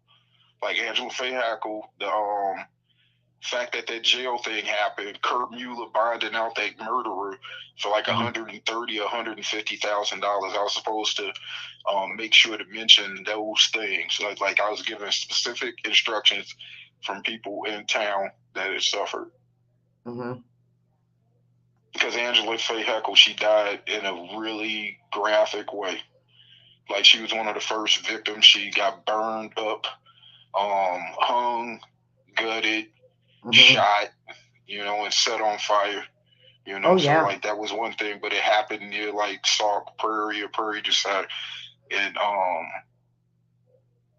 Like Angela Faye Hackle, the fact that that jail thing happened, Kurt Mueller bonding out that murderer for like Mhm. 130 or $150,000. I was supposed to make sure to mention those things. Like I was given specific instructions from people in town that had suffered. Mhm. Because Angela Faye Heckle, she died in a really graphic way. Like she was one of the first victims. She got burned up, hung, gutted, Mhm. shot, and set on fire. You Oh know, so yeah. like that was one thing, but it happened near like Sauk Prairie or Prairie du Sac, and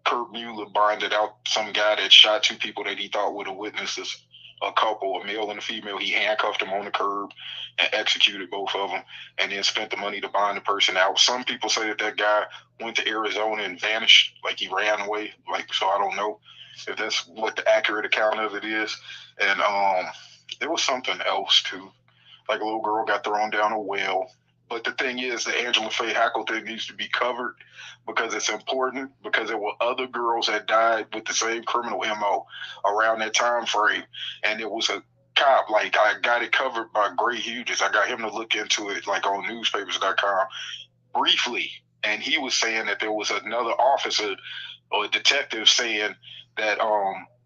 Kurt Mueller bonded out some guy that shot two people that he thought were the witnesses, a couple, a male and a female. He handcuffed them on the curb and executed both of them, and then spent the money to bond the person out. Some people say that that guy went to Arizona and vanished, like he ran away. Like, so I don't know if that's what the accurate account of it is. And there was something else too, like a little girl got thrown down a well. But the thing is, the Angela Faye Hackle thing needs to be covered because it's important. Because there were other girls that died with the same criminal MO around that time frame, and it was a cop. Like I got it covered by Gray Hughes. I got him to look into it, like on newspapers.com briefly, and he was saying that there was another officer or a detective saying that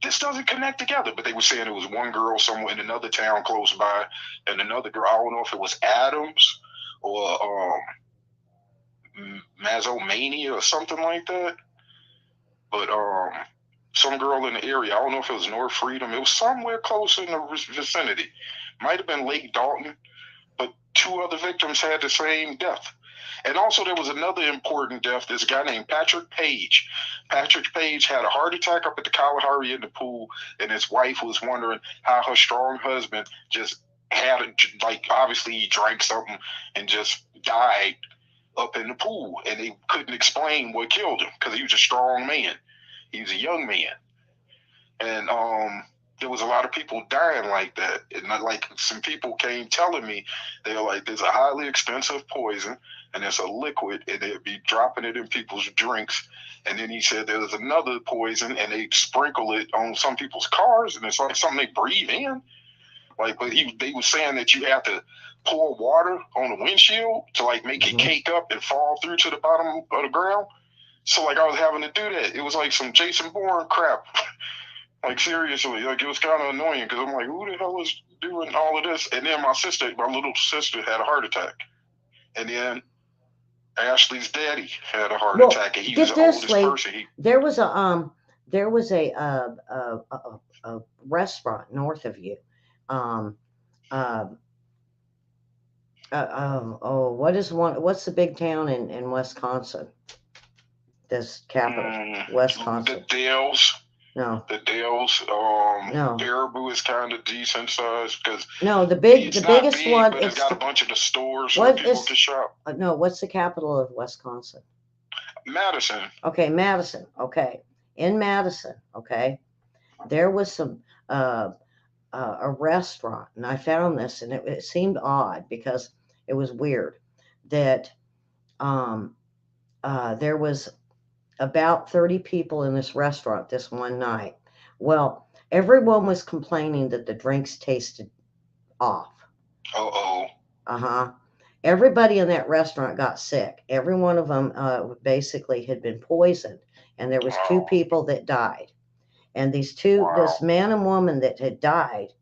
this doesn't connect together, but they were saying it was one girl somewhere in another town close by, and another girl. I don't know if it was Adams or Mazomania or something like that, but some girl in the area. I don't know if it was North Freedom. It was somewhere close in the vicinity. Might have been Lake Dalton, but two other victims had the same death. And also, there was another important death. This guy named Patrick Page. Patrick Page had a heart attack up at the Kalahari in the pool, and his wife was wondering how her strong husband just had, like, obviously he drank something and just died up in the pool. And they couldn't explain what killed him because he was a strong man. He was a young man. And there was a lot of people dying like that. And like some people came telling me, they were like, there's a highly expensive poison and it's a liquid and they'd be dropping it in people's drinks. And then he said there's another poison and they sprinkle it on some people's cars and it's like something they breathe in. Like, but they were saying that you have to pour water on the windshield to like make it cake up and fall through to the bottom of the ground. So like I was having to do that. It was like some Jason Bourne crap. Like seriously, like it was kind of annoying because I'm like, who the hell is doing all of this? And then my little sister had a heart attack, and then Ashley's daddy had a heart Well, attack, and he was get the this, oldest Lee. person. He There was a restaurant north of you. Um, uh, what is one? What's the big town in Wisconsin? This capital, the Wisconsin. Dales, No, the Dales, no, Baraboo is kind of decent size because no. The it's not biggest big, one. but it's It's got a the bunch of the stores where what people is can shop. no. What's the capital of Wisconsin? Madison. Okay, Madison. Okay, in Madison. Okay, there was some uh, a restaurant, and I found this, and it seemed odd because it was weird that um, there was about 30 people in this restaurant this one night. Well, everyone was complaining that the drinks tasted off. Uh oh. Uh huh. Everybody in that restaurant got sick. Every one of them basically had been poisoned, and there was two Wow. people that died. And this Wow. man and woman that had died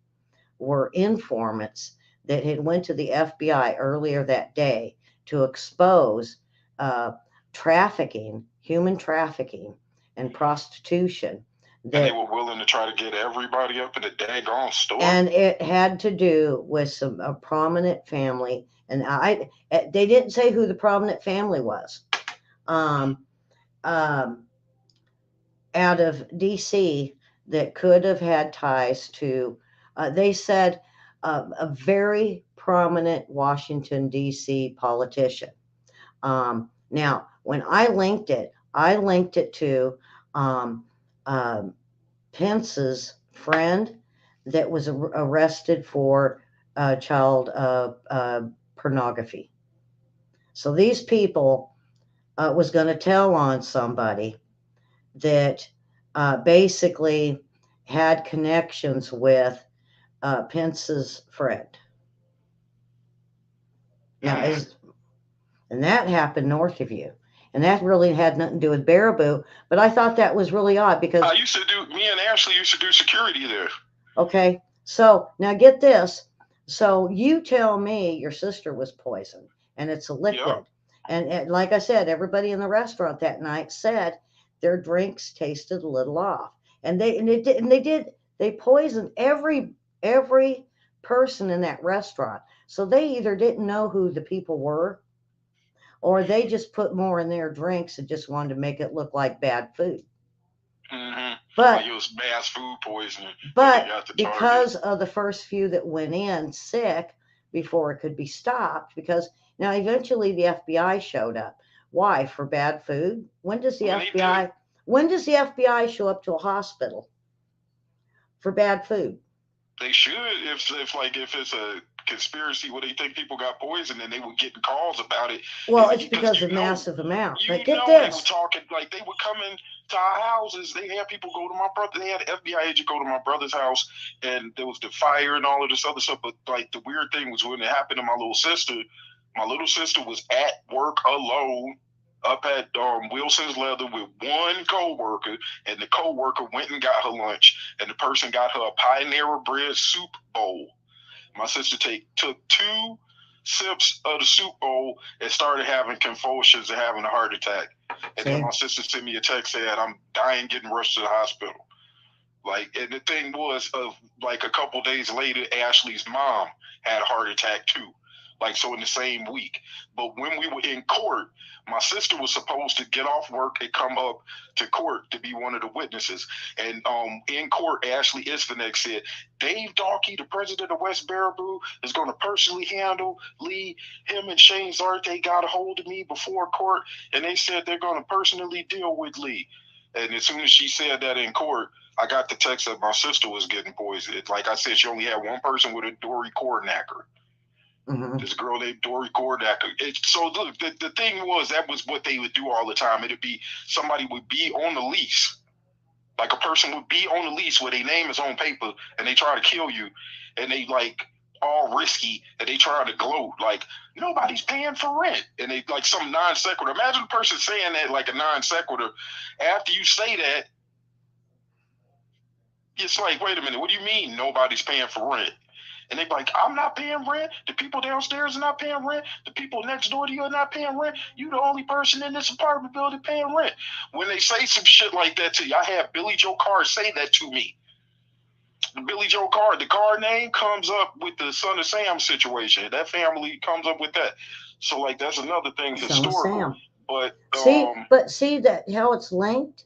were informants that had went to the FBI earlier that day to expose uh, trafficking, human trafficking, and prostitution. And they That were willing to try to get everybody up in the daggone store. and it had to do with some a prominent family, and they didn't say who the prominent family was. Um, um, Out of D.C. that could have had ties to, they said, a very prominent Washington, D.C. politician. Now, when I linked it to um, um, Pence's friend that was arrested for child pornography. So these people was going to tell on somebody that basically had connections with Pence's friend. Now, Mm. and that happened north of you. And that really had nothing to do with Baraboo, but I thought that was really odd because, Me and Ashley used to do security there. okay, so now get this. So you tell me your sister was poisoned and it's a Yep. liquid. And like I said, everybody in the restaurant that night said their drinks tasted a little off. And they poisoned every person in that restaurant. So they either didn't know who the people were, or they just put more in their drinks and just wanted to make it look like bad food. Mm-hmm. Like But it was mass food poisoning that they but got to target. because of the first few that went in sick before it could be stopped, because now eventually the FBI showed up. Why? For bad food? When they did, When does the FBI show up to a hospital for bad food? they should. If it's a conspiracy where they think people got poisoned, and they were getting calls about it, Well, and it's because because of massive amount. But get they were this. talking like they would come in to our houses. They had people go to my brother. They had an FBI agent go to my brother's house, and there was the fire and all of this other stuff. But like the weird thing was when it happened to my little sister. My little sister was at work alone up at Wilson's Leather with one coworker, and the coworker went and got her lunch, and the person got her a Pioneer bread soup bowl. My sister took two sips of the soup bowl and started having convulsions and having a heart attack. And then See? my sister sent me a text saying, "I'm dying, getting rushed to the hospital." Like, and the thing was, of like a couple days later, Ashley's mom had a heart attack too. Like, so in the same week. But when we were in court, my sister was supposed to get off work and come up to court to be one of the witnesses. And in court, Ashley Isvanek said, Dave Darkey, the president of West Baraboo, is going to personally handle Lee. Him and Shane Zarte got a hold of me before court, and they said they're going to personally deal with Lee. And as soon as she said that in court, I got the text that my sister was getting poisoned. Like I said, she only had one person with a Dory Cornacker. Mm-hmm. This girl named Dory Cornacker. So look, the thing was that was what they would do all the time. It'd be somebody would be on the lease. Like a person would be on the lease where their name is on paper and they try to kill you, and they like all risky and they try to gloat like nobody's paying for rent, and they like some non sequitur. Imagine a person saying that like a non sequitur. After you say that, it's like, wait a minute, what do you mean nobody's paying for rent? And they be like, I'm not paying rent. The people downstairs are not paying rent. The people next door to you are not paying rent. You the only person in this apartment building paying rent. When they say some shit like that to you, I had Billy Joe Carr say that to me. Billy Joe Carr, the Carr name comes up with the Son of Sam situation. That family comes up with that. So like that's another thing Son of historical. Sam. But See that how it's linked.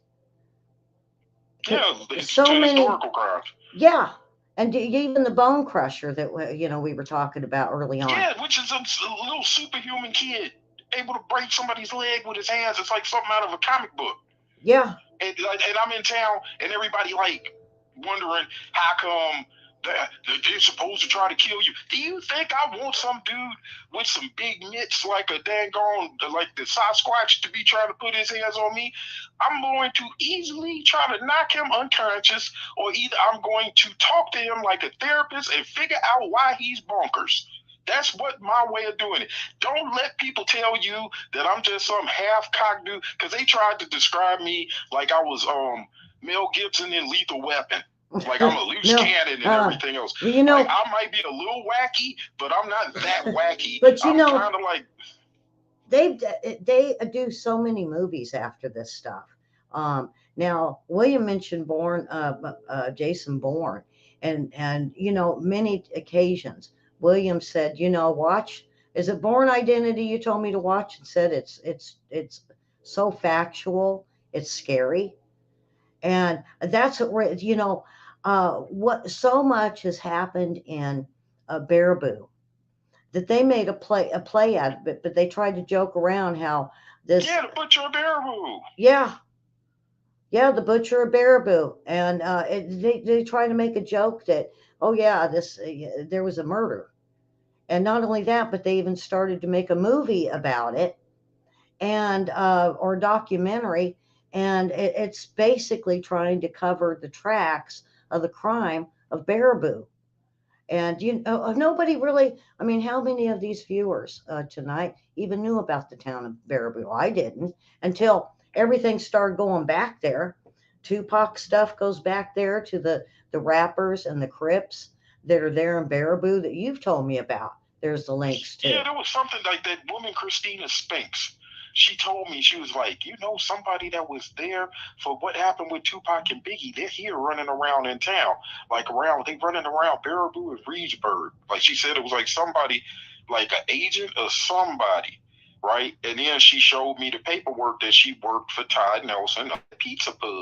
yeah, it's to So many. historical crimes. Yeah, and even the bone crusher that we were talking about early on. Yeah, which is a little superhuman kid able to break somebody's leg with his hands. It's like something out of a comic book. Yeah. And I'm in town, and everybody like wondering how come they're supposed to try to kill you. Do you think I want some dude with some big mitts like a dang on like the Sasquatch to be trying to put his hands on me? I'm going to easily try to knock him unconscious, or either I'm going to talk to him like a therapist and figure out why he's bonkers. That's what my way of doing it. Don't let people tell you that I'm just some half-cocked dude, because they tried to describe me like I was Mel Gibson in Lethal Weapon. Like I'm a loose No, cannon and everything else. You like I might be a little wacky, but I'm not that wacky. But I'm kind of like they do so many movies after this stuff. Now William mentioned Jason Bourne, and many occasions William said, watch. Is it Bourne Identity you told me to watch? And said it's so factual, it's scary, and that's what what so much has happened in Baraboo that they made a play out of it, but they tried to joke around how this. Yeah, the Butcher of Baraboo. Yeah, the Butcher of Baraboo, and they try to make a joke that, oh yeah, this there was a murder, and not only that, but they even started to make a movie about it, and or documentary, and it's basically trying to cover the tracks of the crime of Baraboo. And nobody really. I mean, how many of these viewers tonight even knew about the town of Baraboo? I didn't until everything started going back there. Tupac stuff goes back there to the rappers and the Crips that are there in Baraboo that you've told me about. There's the links to. Yeah, there was something like that woman Christina Spinks. She told me, she was like, you know, somebody that was there for what happened with Tupac and Biggie, they're here running around in town, like around, they running around Baraboo and Reedsburg. Like she said, it was like somebody, like an agent or somebody, right? And then she showed me the paperwork that she worked for Todd Nelson, a pizza pub,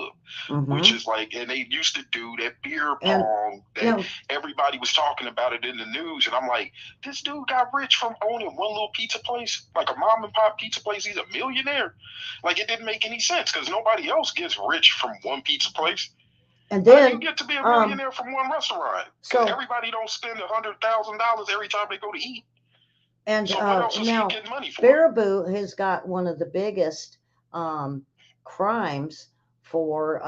which Mm-hmm. is like, and they used to do that beer And pong you that know, everybody was talking about it in the news. And I'm like, this dude got rich from owning one little pizza place, like a mom and pop pizza place. He's a millionaire. Like it didn't make any sense because nobody else gets rich from one pizza place. and How do you then get to be a um, millionaire from one restaurant? Because so everybody don't spend $100,000 every time they go to eat. and So what else is he now getting money for? Baraboo has got one of the biggest um, crimes for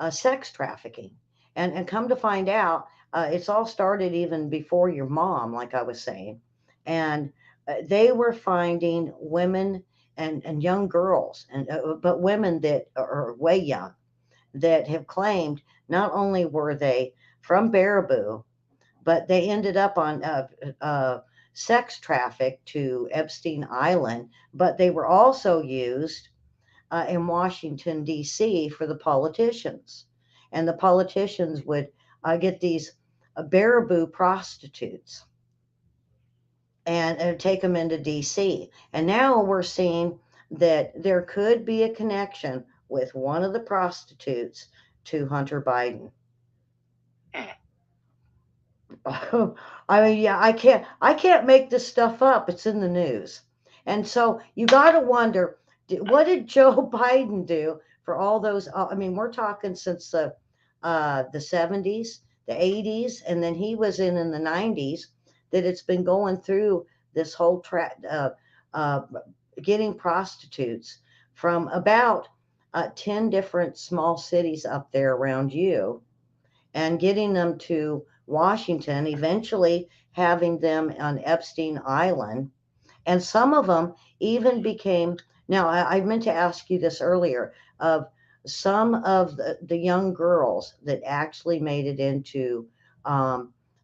sex trafficking, and come to find out, it's all started even before your mom, like I was saying, and they were finding women and young girls, and but women that are way young that have claimed not only were they from Baraboo, but they ended up on sex traffic to Epstein Island, but they were also used in Washington, D.C. for the politicians. And the politicians would get these Baraboo prostitutes and take them into D.C. And now we're seeing that there could be a connection with one of the prostitutes to Hunter Biden. Hmm. I mean, yeah, I can't make this stuff up. It's in the news. And so you got to wonder, what did Joe Biden do for all those? I mean, we're talking since the 70s, the 80s, and then he was in the 90s, that it's been going through this whole uh, getting prostitutes from about 10 different small cities up there around you, and getting them to Washington, eventually having them on Epstein Island. And some of them even became, now I meant to ask you this earlier, of some of the young girls that actually made it into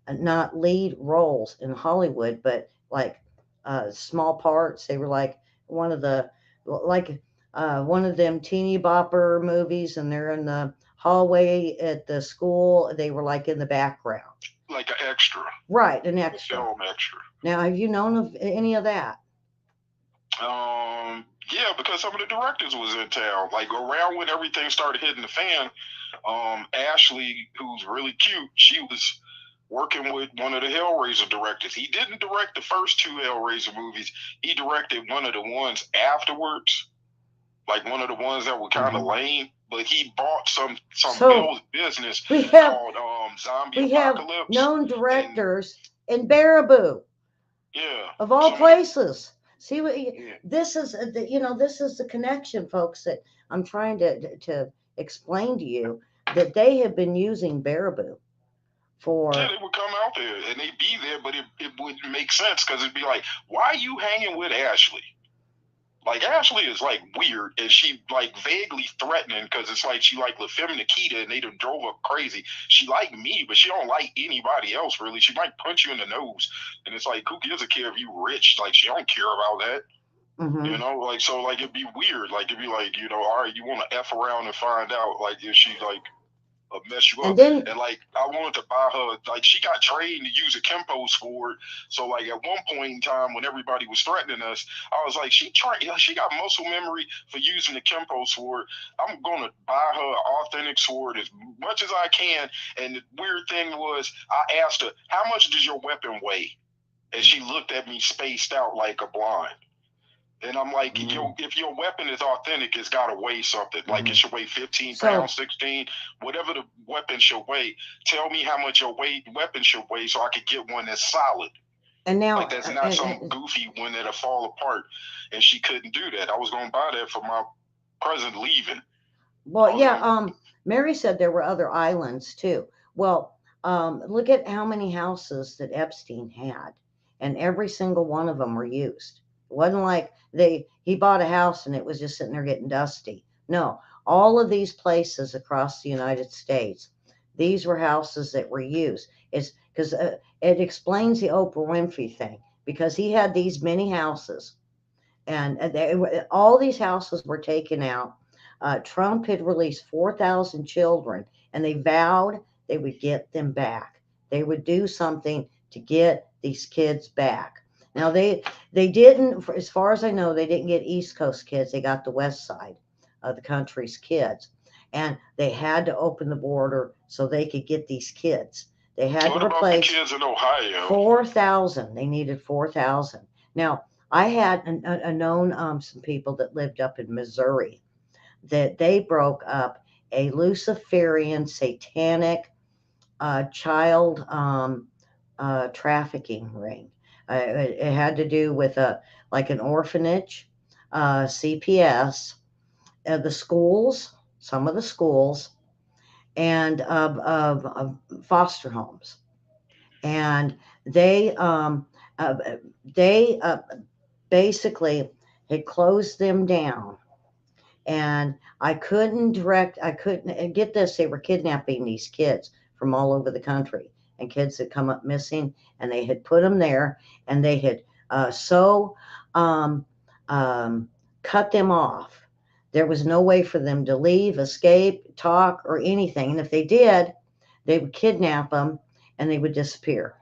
not lead roles in Hollywood, but like small parts. They were like one of the, like one of them teeny bopper movies, and they're in the hallway at the school. They were like in the background. Like an extra, Right, an a extra. film extra. Now, have you known of any of that? Yeah, because some of the directors was in town. Like around when everything started hitting the fan, Ashley, who's really cute, she was working with one of the Hellraiser directors. He didn't direct the first two Hellraiser movies. He directed one of the ones afterwards, like one of the ones that were kind of Hmm. lame. But he bought some So business we have called Zombie we have Apocalypse, known and directors in Baraboo, yeah, of all some of the places. See what yeah. this is? This is the connection, folks. That I'm trying to explain to you, that they have been using Baraboo Yeah, for. they would come out there and they'd be there, but it wouldn't make sense because it'd be like, why are you hanging with Ashley? Like Ashley is like weird and she like vaguely threatening because it's like she like LaFemme Nikita and they done drove her crazy. She like me, but she don't like anybody else really. She might punch you in the nose, and it's like who gives a care if you rich? Like she don't care about that. You Hmm. know, like so, like it'd be weird. Like it'd be like, all right, you want to f around and find out, like if she like mess you And up. then And like I wanted to buy her, like she got trained to use a Kempo sword. So like at one point in time when everybody was threatening us, I was like, she got muscle memory for using the Kempo sword. I'm gonna buy her an authentic sword as much as I can. And the weird thing was I asked her, how much does your weapon weigh? And she looked at me spaced out like a blind. And I'm like, mm, if your weapon is authentic, it's got to weigh something. Like it mhm. should weigh 15 So pounds, 16, whatever the weapon should weigh. Tell me how much your weapon should weigh so I could get one that's solid. and now Like that's not some goofy one that'll fall apart. And she couldn't do that. I was going to buy that for my cousin leaving. well, I was yeah, going to, Mary said there were other islands too. Well, look at how many houses that Epstein had, and every single one of them were used. It wasn't like he bought a house and it was just sitting there getting dusty. No, all of these places across the United States, these were houses that were used. It's because it explains the Oprah Winfrey thing, because he had these many houses, and all these houses were taken out. Trump had released 4,000 children, and they vowed they would get them back. They would do something to get these kids back. Now they didn't, as far as I know, they didn't get East Coast kids. They got the West Side of the country's kids, and they had to open the border so they could get these kids. They had to What about the replace kids in Ohio? 4,000. They needed 4,000. Now, I had known some people that lived up in Missouri that they broke up a Luciferian satanic child trafficking ring. It had to do with like an orphanage, CPS, the schools, some of the schools, and of foster homes, and they um, uh, they basically had closed them down, and I couldn't and get this, they were kidnapping these kids from all over the country, and kids had come up missing, and they had put them there, and they had so um, um, cut them off. There was no way for them to leave, escape, talk, or anything, and if they did, they would kidnap them and they would disappear.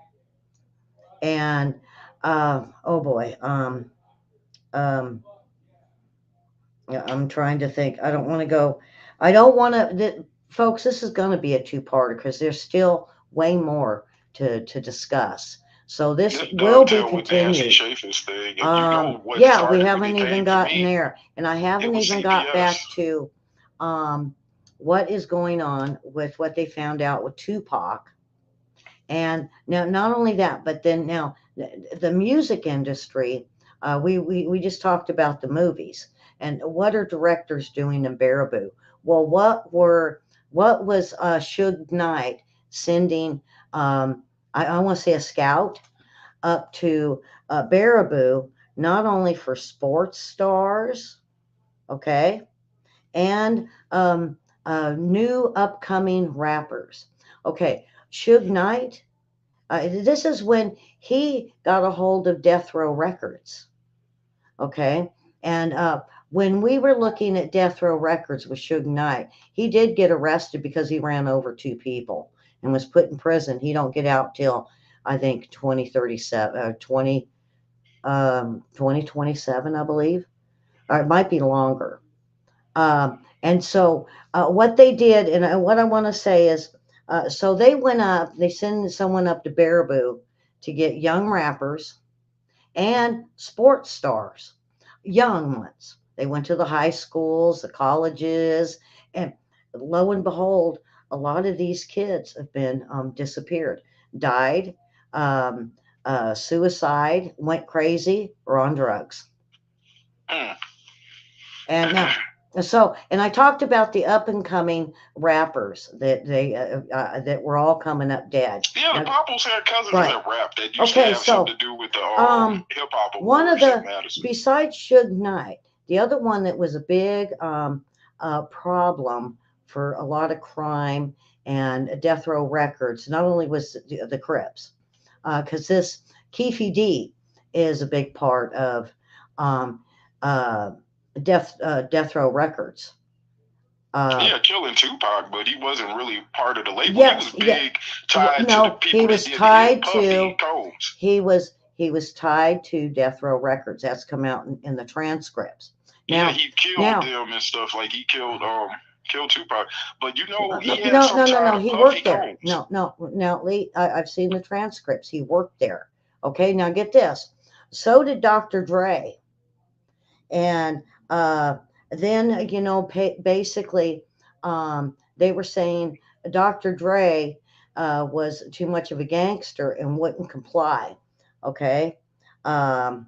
And oh boy, um, yeah, I'm trying to think. I don't want to go. I don't want to, folks. This is going to be a two-parter because there's still way more to discuss. So this This will be dovetail with Nancy continued. Chaffet's thing, and you know what Yeah, we started when haven't it even came to gotten me? there, and I It haven't was even got back CPS. to um, what is going on with what they found out with Tupac. And now, not only that, but then now the music industry, we just talked about the movies and what are directors doing in Baraboo? Well, what was Suge Knight sending? I want to say a scout up to Baraboo, not only for sports stars, okay, and new upcoming rappers. Okay, Suge Knight, this is when he got a hold of Death Row Records. Okay. And when we were looking at Death Row Records with Suge Knight, he did get arrested because he ran over two people and was put in prison. He don't get out till I think 2037, 2027, I believe, or it might be longer. And so what they did, and what I want to say is, so they went up, they sent someone up to Baraboo to get young rappers and sports stars, young ones. They went to the high schools, the colleges, and lo and behold, a lot of these kids have been disappeared, died, um, suicide, went crazy, or on drugs. Mm. And now, so, and I talked about the up and coming rappers that were all coming up dead. Yeah, the Now, Popples had cousins right. that rap that used to Okay, have something so to do with the hip hop one of awards in the, Madison. besides Suge Knight, the other one that was a big problem for a lot of crime and Death Row Records, not only was the Crips, because this Keefe D is a big part of um, uh, Death Row Records. Uh, Yeah, killing Tupac, but he wasn't really part of the label. He was yes, yeah, big tied to the no, people that did the Puffy codes. he was tied to Death Row Records. That's come out in the transcripts. Yeah, Now, he killed now, them and stuff. Like he killed Tupac. But you know, no, he had no, some no, no, tie no. to He Puffy worked there. codes. No, no. Now, Lee, I've seen the transcripts. He worked there. Okay, now get this. So did Dr. Dre, and then basically, they were saying Dr. Dre was too much of a gangster and wouldn't comply. Okay, um,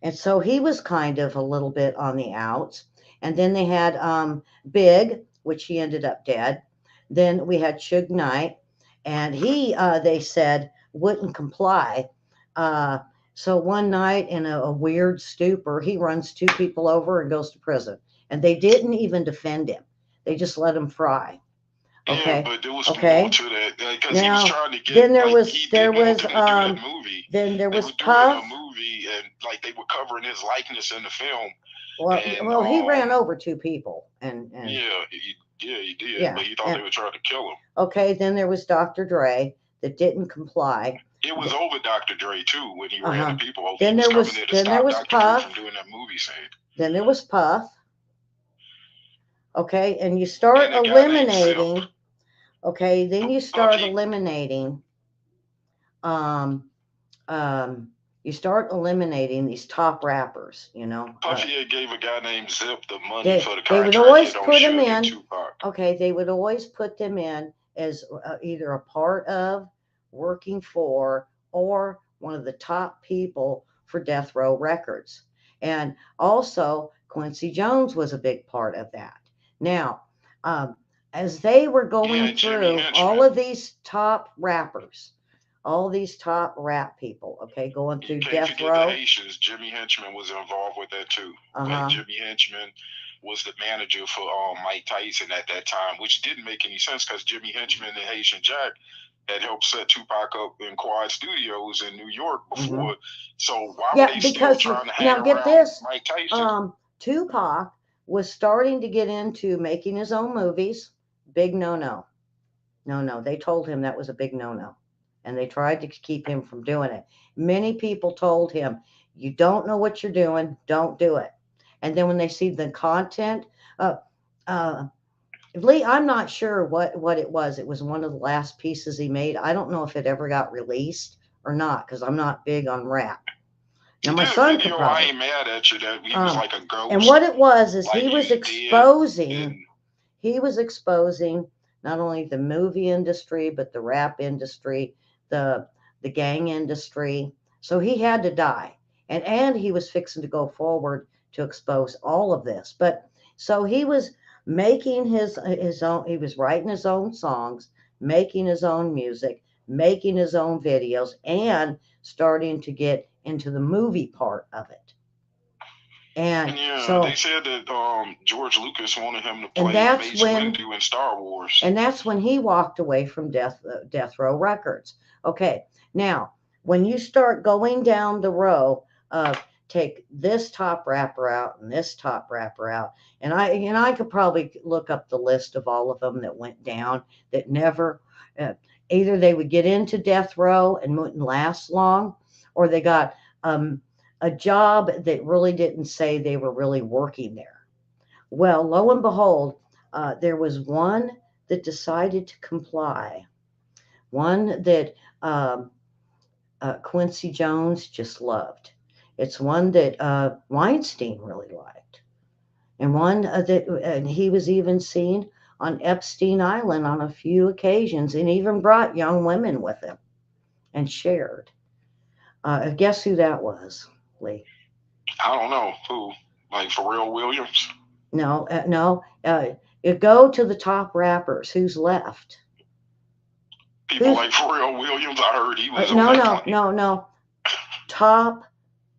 and so he was kind of a little bit on the outs. And then they had Big, which he ended up dead. Then we had Suge Knight, and he they said wouldn't comply. Uh, so one night in a weird stupor, he runs two people over and goes to prison. And they didn't even defend him. They just let him fry. Yeah, Okay. but there was more Okay. to that because he was Now, trying to get then there like was he there didn't want was them to do that movie. then there They was were doing a Puff. movie and like they were covering his likeness in the film, and Well, he ran over two people, and yeah, he did, yeah, but he thought and they were trying to kill him. okay. Then there was Dr. Dre that didn't comply. It was over Dr. Dre too when he ran the Uh-huh. people over. He Then was there coming was there to then there stop was Dr. Dre from Puff. doing that movie scene. Then there was Puff. Okay, and you And start a guy named Zip. eliminating. Okay, then you start Bucky. eliminating. Um, um, you start eliminating these top rappers. Puffy had gave a guy named Zip the money they for the they would contract always hit on put them Suge and in. Tupac. Okay, they would always put them in as either a part of, working for, or one of the top people for Death Row Records. And also, Quincy Jones was a big part of that. Now, um, as they were going Yeah, Jimmy through all Henchman. of these top rappers, all these top rap people, okay, going You through can't Death forget the Row. Haitians. Jimmy Henchman was involved with that too. Like Uh-huh. Jimmy Henchman was the manager for Mike Tyson at that time, which didn't make any sense because Jimmy Henchman and Haitian Jack had helped set Tupac up in Quad Studios in New York before. So why were Yeah, they still because trying to hang now get around this, Mike Tyson? Tupac was starting to get into making his own movies. Big no. No. They told him that was a big no. And they tried to keep him from doing it. Many people told him, you don't know what you're doing, don't do it. And then when they see the content, uh, uh, Lee, I'm not sure what it was. It was one of the last pieces he made. I don't know if it ever got released or not because I'm not big on rap. Now He my did a son could video. I probably. ain't mad at you that he was like a ghost. And what it was is like he was you did. exposing. And He was exposing not only the movie industry but the rap industry, the gang industry. So he had to die, and he was fixing to go forward to expose all of this. But so he was making his own. He was writing his own songs, making his own music, making his own videos, and starting to get into the movie part of it. And yeah, they so, said that George Lucas wanted him to and play that's Mace when Windu in Star Wars. and that's when he walked away from Death Row Records. Okay, now when you start going down the row of take this top rapper out and this top rapper out, and I could probably look up the list of all of them that went down that never uh, either they would get into Death Row and wouldn't last long, or they got a job that really didn't say they were really working there. Well, lo and behold, there was one that decided to comply, one that Quincy Jones just loved. It's one that Weinstein really liked, and one that and he was even seen on Epstein Island on a few occasions, and even brought young women with him and shared. Guess who that was, Lee? I don't know who, like Pharrell Williams. No. You go to the top rappers. Who's left? People like Pharrell Williams. I heard he was No, on that plane. no. Top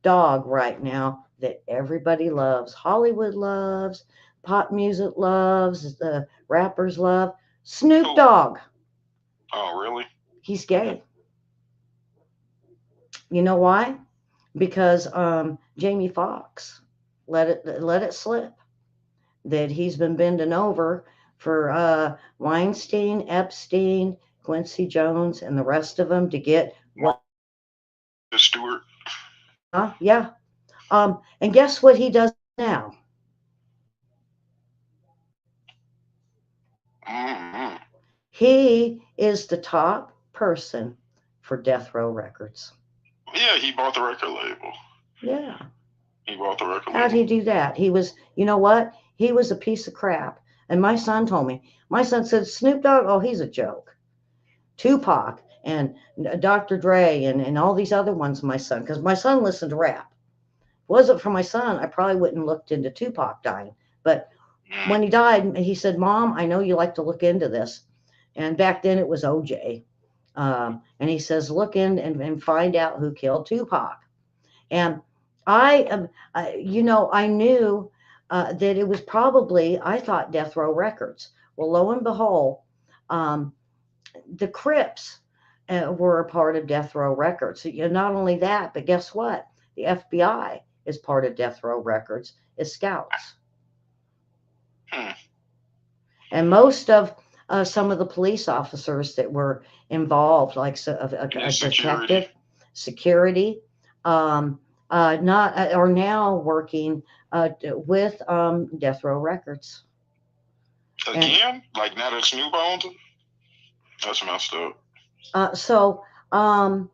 dog right now that everybody loves, Hollywood loves, pop music loves, the rappers love. Snoop Who? Dogg. Oh, really? He's gay. You know why? Because Jamie Foxx let it slip that he's been bending over for Weinstein, Epstein, Quincy Jones, and the rest of them to get what? The Stewart. Yeah. And guess what he does now? Mm-hmm. He is the top person for Death Row Records. Yeah, he bought the record label. Yeah. He bought the record How'd label. he do that? He was, you know what? He was a piece of crap. And my son told me, my son said, Snoop Dogg, oh, he's a joke. Tupac and Dr. Dre and all these other ones, my son, because my son listened to rap. If it wasn't for my son, I probably wouldn't looked into Tupac dying. But when he died, he said, Mom, I know you like to look into this. And back then it was OJ. And he says, look in and find out who killed Tupac. And I knew that it was probably, I thought Death Row Records. Well, lo and behold, Um, the Crips were a part of Death Row Records. So, not only that, but guess what? The FBI is part of Death Row Records as scouts. Hmm. And most of some of the police officers that were involved, like a detective, security, um, not are now working with Death Row Records. Again, like now that's New Bones. That's messed up. Uh, so, um,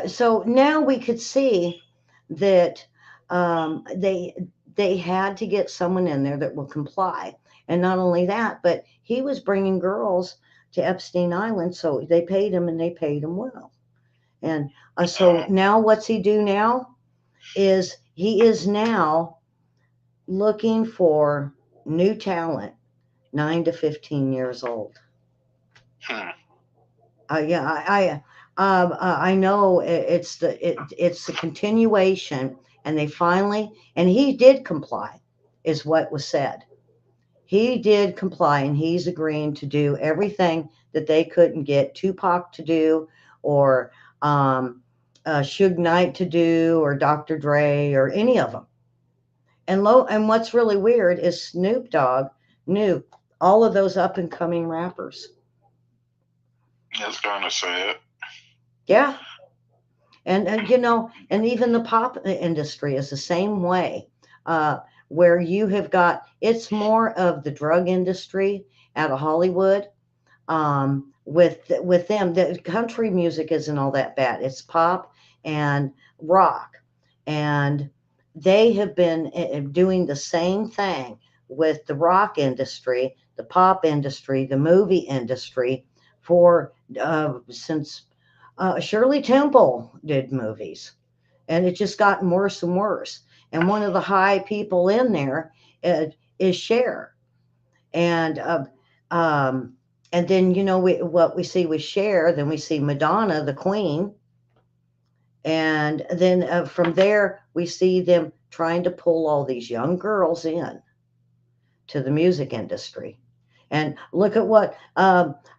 so now we could see that they had to get someone in there that will comply, and not only that, but he was bringing girls to Epstein Island, so they paid him, and they paid him well. And so now, what's he do now? Is he is now looking for new talent, 9 to 15 years old. Hmm. Yeah, I know it's the continuation, and they finally, and he did comply, is what was said. He did comply, and he's agreeing to do everything that they couldn't get Tupac to do, or Suge Knight to do, or Dr. Dre, or any of them. And what's really weird is Snoop Dogg knew all of those up and coming rappers. That's kind of sad. Yeah. And and even the pop industry is the same way, uh, where you have got, it's more of the drug industry out of Hollywood. With them, the country music isn't all that bad. It's pop and rock, and they have been doing the same thing with the rock industry, the pop industry, the movie industry for since Shirley Temple did movies, and it just gotten worse and worse. And one of the high people in there is Cher, and um, and then what we see with Cher, then we see Madonna, the Queen, and then from there we see them trying to pull all these young girls in to the music industry. And look at what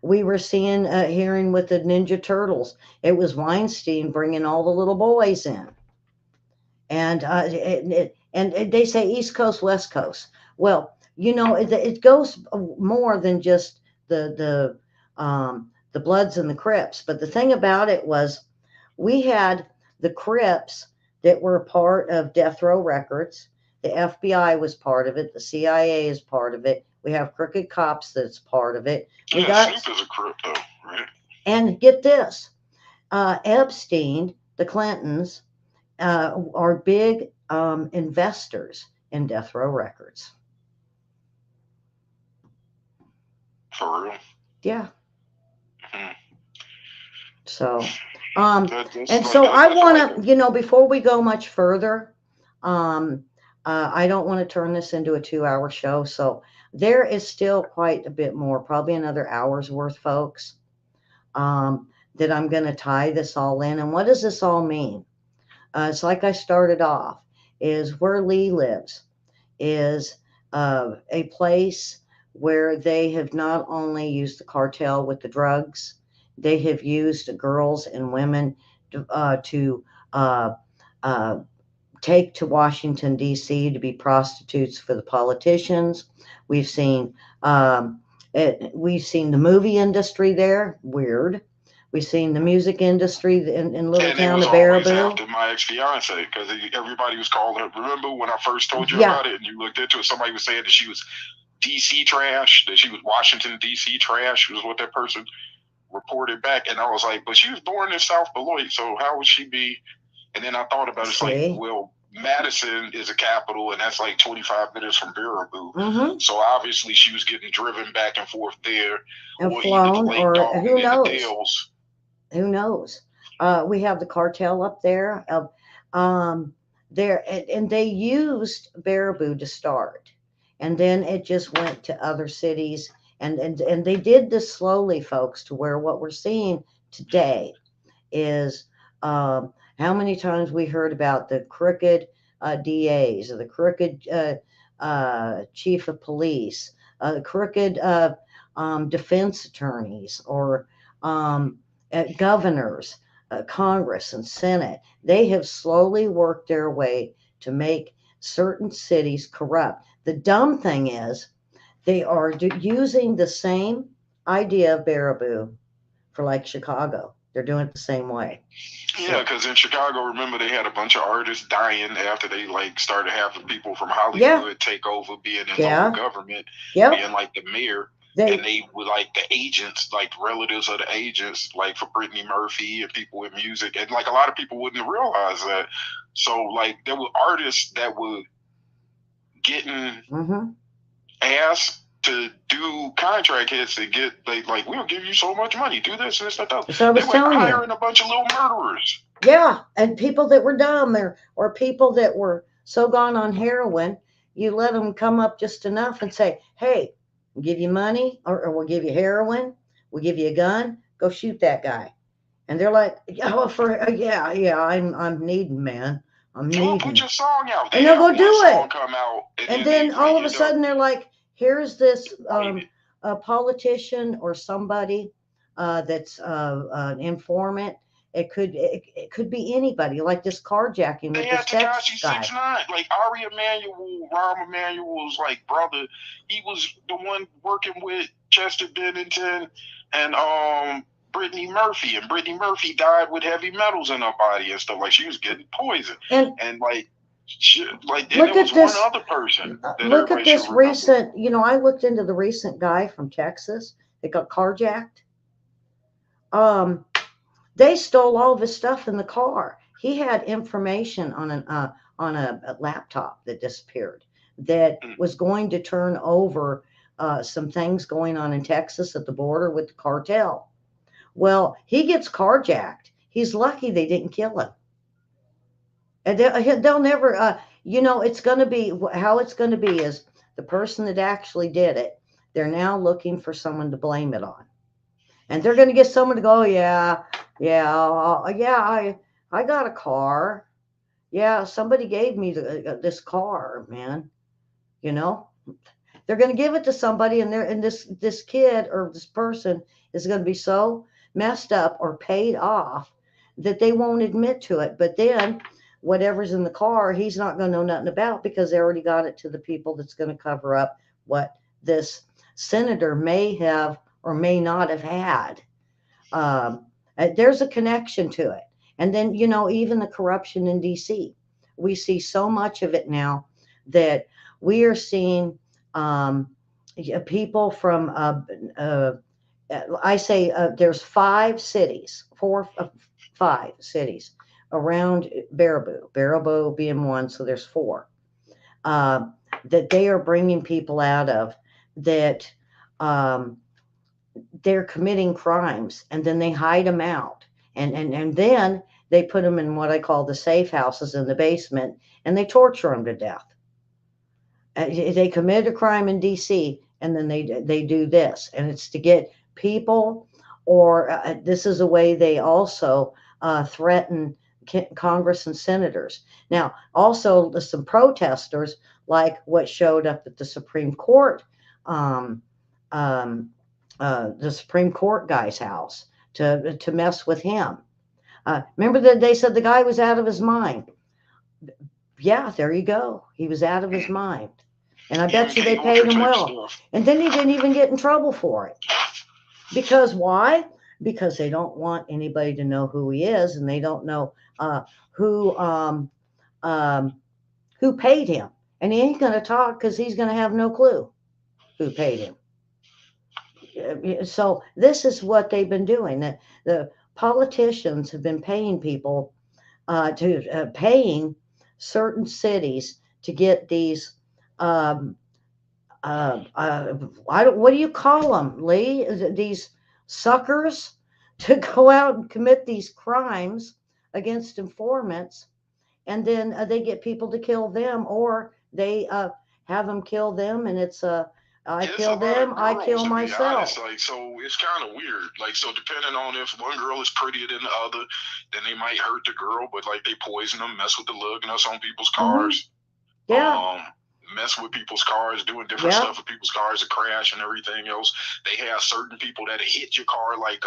we were seeing, hearing with the Ninja Turtles. It was Weinstein bringing all the little boys in, and they say East Coast, West Coast. Well, it goes more than just the Bloods and the Crips. But the thing about it was, we had the Crips that were part of Death Row Records. The FBI was part of it. The CIA is part of it. We have Crooked Cops that's part of it. We got Snoop is a Crip though, right? And get this, Epstein, the Clintons, are big investors in Death Row Records. For real. Yeah. Hmm. So, and so I want to, before we go much further, I don't want to turn this into a 2-hour show. So there is still quite a bit more, probably another hour's worth, folks, that I'm going to tie this all in. And what does this all mean? It's like I started off, is where Lee lives is a place where they have not only used the cartel with the drugs, they have used girls and women to uh, take to Washington, D.C. to be prostitutes for the politicians. We've seen we've seen the movie industry there. Weird. We've seen the music industry in little town of Baraboo. After my ex-fiance, because everybody was calling her. Remember when I first told you about it, and you looked into it? Somebody was saying that she was DC trash, that she was Washington DC trash, was what that person reported back. And I was like, but she was born in South Beloit, so how would she be? And then I thought about it. It's like, well, Madison is a capital, and that's like 25 minutes from Baraboo. Mm-hmm. So obviously she was getting driven back and forth there, and flown, or who knows? Who knows? We have the cartel up there. There, and they used Baraboo to start, and then it just went to other cities, and they did this slowly, folks, to where what we're seeing today is how many times we heard about the crooked DAs, or the crooked chief of police, the crooked defense attorneys or governors, Congress, and Senate. They have slowly worked their way to make certain cities corrupt. The dumb thing is, they are using the same idea of Baraboo for like Chicago. They're doing it the same way. Yeah, because in Chicago, remember they had a bunch of artists dying after they like started having people from Hollywood Yeah. take over being in Yeah. local government, Yep. being like the mayor. And they were like the agents, like relatives of the agents, like for Brittany Murphy and people with music. And like a lot of people wouldn't realize that. So like there were artists that were getting asked to do contract hits to get, like we'll give you so much money, do this, this, that. So I was telling you, hiring a bunch of little murderers. Yeah, and people that were dumb or people that were so gone on heroin, you let them come up just enough and say, "Hey, we'll give you money, or we'll give you heroin, we'll give you a gun, go shoot that guy." And they're like, "Oh, yeah, I'm needing, man, I'm needing." Put your song out. And they'll go do it. Come out, and then all of a sudden they're like, "Here's this a politician or somebody that's an informant." It could be anybody, like this carjacking with this Texas guy. 6ix9ine, like Ari Emanuel, Rahm Emanuel's like brother. He was the one working with Chester Bennington and Brittany Murphy, and Brittany Murphy died with heavy metals in her body and stuff. Like she was getting poisoned, and like. Like look at this one other person. Look at this recent. I looked into the recent guy from Texas that got carjacked. They stole all of his stuff in the car. He had information on a laptop that disappeared that was going to turn over some things going on in Texas at the border with the cartel. Well, he gets carjacked. He's lucky they didn't kill him. And they'll never, it's going to be, how it's going to be is the person that actually did it, they're now looking for someone to blame it on. And they're going to get someone to go, I got a car. Yeah, somebody gave me this car, man. They're going to give it to somebody, and this kid or this person is going to be so messed up or paid off that they won't admit to it. But then whatever's in the car, he's not going to know nothing about, because they already got it to the people that's going to cover up what this senator may have or may not have had. There's a connection to it. And then, even the corruption in DC, we see so much of it now that we are seeing people from, there's 5 cities around Baraboo being one, so there's 4, that they are bringing people out of that they're committing crimes, and then they hide them out, and then they put them in what I call the safe houses in the basement, and they torture them to death. They commit a crime in DC, and then they do this, and it's to get people, or this is a way they also threaten Congress and senators. Now, also some protesters, like what showed up at the Supreme Court, the Supreme Court guy's house to mess with him. Remember that they said the guy was out of his mind. Yeah, there you go. He was out of his mind. And I bet you they paid him well. And then he didn't even get in trouble for it. Because why? Because they don't want anybody to know who he is, and they don't know who paid him. And he ain't going to talk, because he's going to have no clue who paid him. So this is what they've been doing. The politicians have been paying people paying certain cities to get these what do you call them, Lee? These suckers to go out and commit these crimes against informants, and then they get people to kill them, or they have them kill them, and it's I kill them, I kill myself. So it's kind of weird. So depending on if one girl is prettier than the other, then they might hurt the girl, but they poison them, mess with the lugging on people's cars. Yeah. mess with people's cars, doing different stuff with people's cars, to crash and everything else. They have certain people that hit your car, like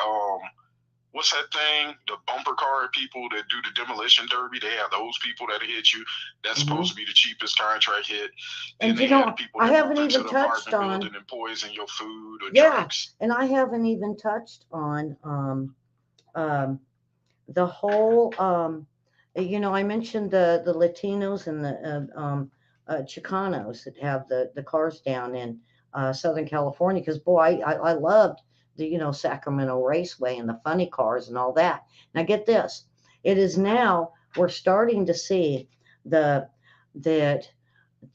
what's that thing? The bumper car people that do the demolition derby. They have those people that hit you. That's supposed to be the cheapest contract hit. And they have people that move into the apartment building and poison your food or drinks. And I haven't even touched on the whole. I mentioned the Latinos and the Chicanos that have the cars down in Southern California. Because boy, I loved the Sacramento Raceway and the funny cars and all that. Now get this, it is now we're starting to see that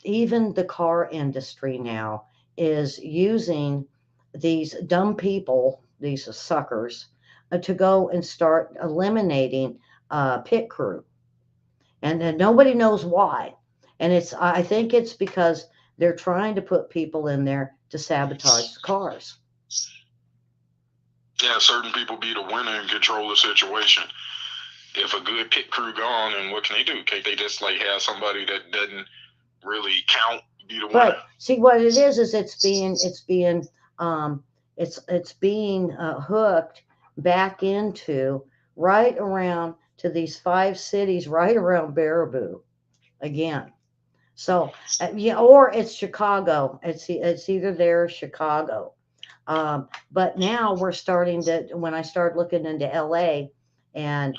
even the car industry now is using these dumb people, these suckers, to go and start eliminating pit crew, and nobody knows why. And I think it's because they're trying to put people in there to sabotage the cars. Yeah, certain people be the winner and control the situation. If a good pit crew gone, and what can they do? Can't they just like have somebody that doesn't really count be the winner? But see, what it is it's being hooked back into right around to these 5 cities right around Baraboo again. So or it's Chicago. It's either there or Chicago. But now we're starting to, when I start looking into LA and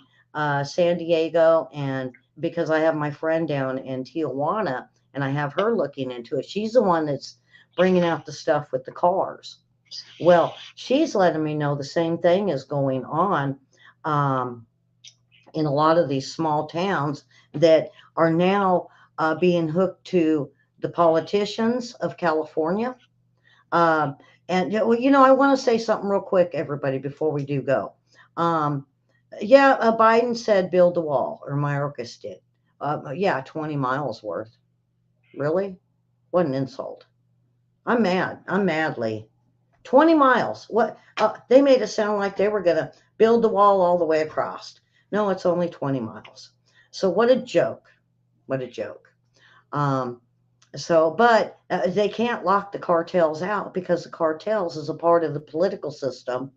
San Diego, and because I have my friend down in Tijuana and I have her looking into it, she's the one that's bringing out the stuff with the cars. Well, she's letting me know the same thing is going on in a lot of these small towns that are now being hooked to the politicians of California. And I want to say something real quick, everybody, before we do go. Biden said build the wall, or Mayorkas did. 20 miles worth. Really? What an insult. I'm mad. I'm mad, Lee. 20 miles. What? They made it sound like they were going to build the wall all the way across. No, it's only 20 miles. So what a joke. What a joke. But they can't lock the cartels out, because the cartels is a part of the political system,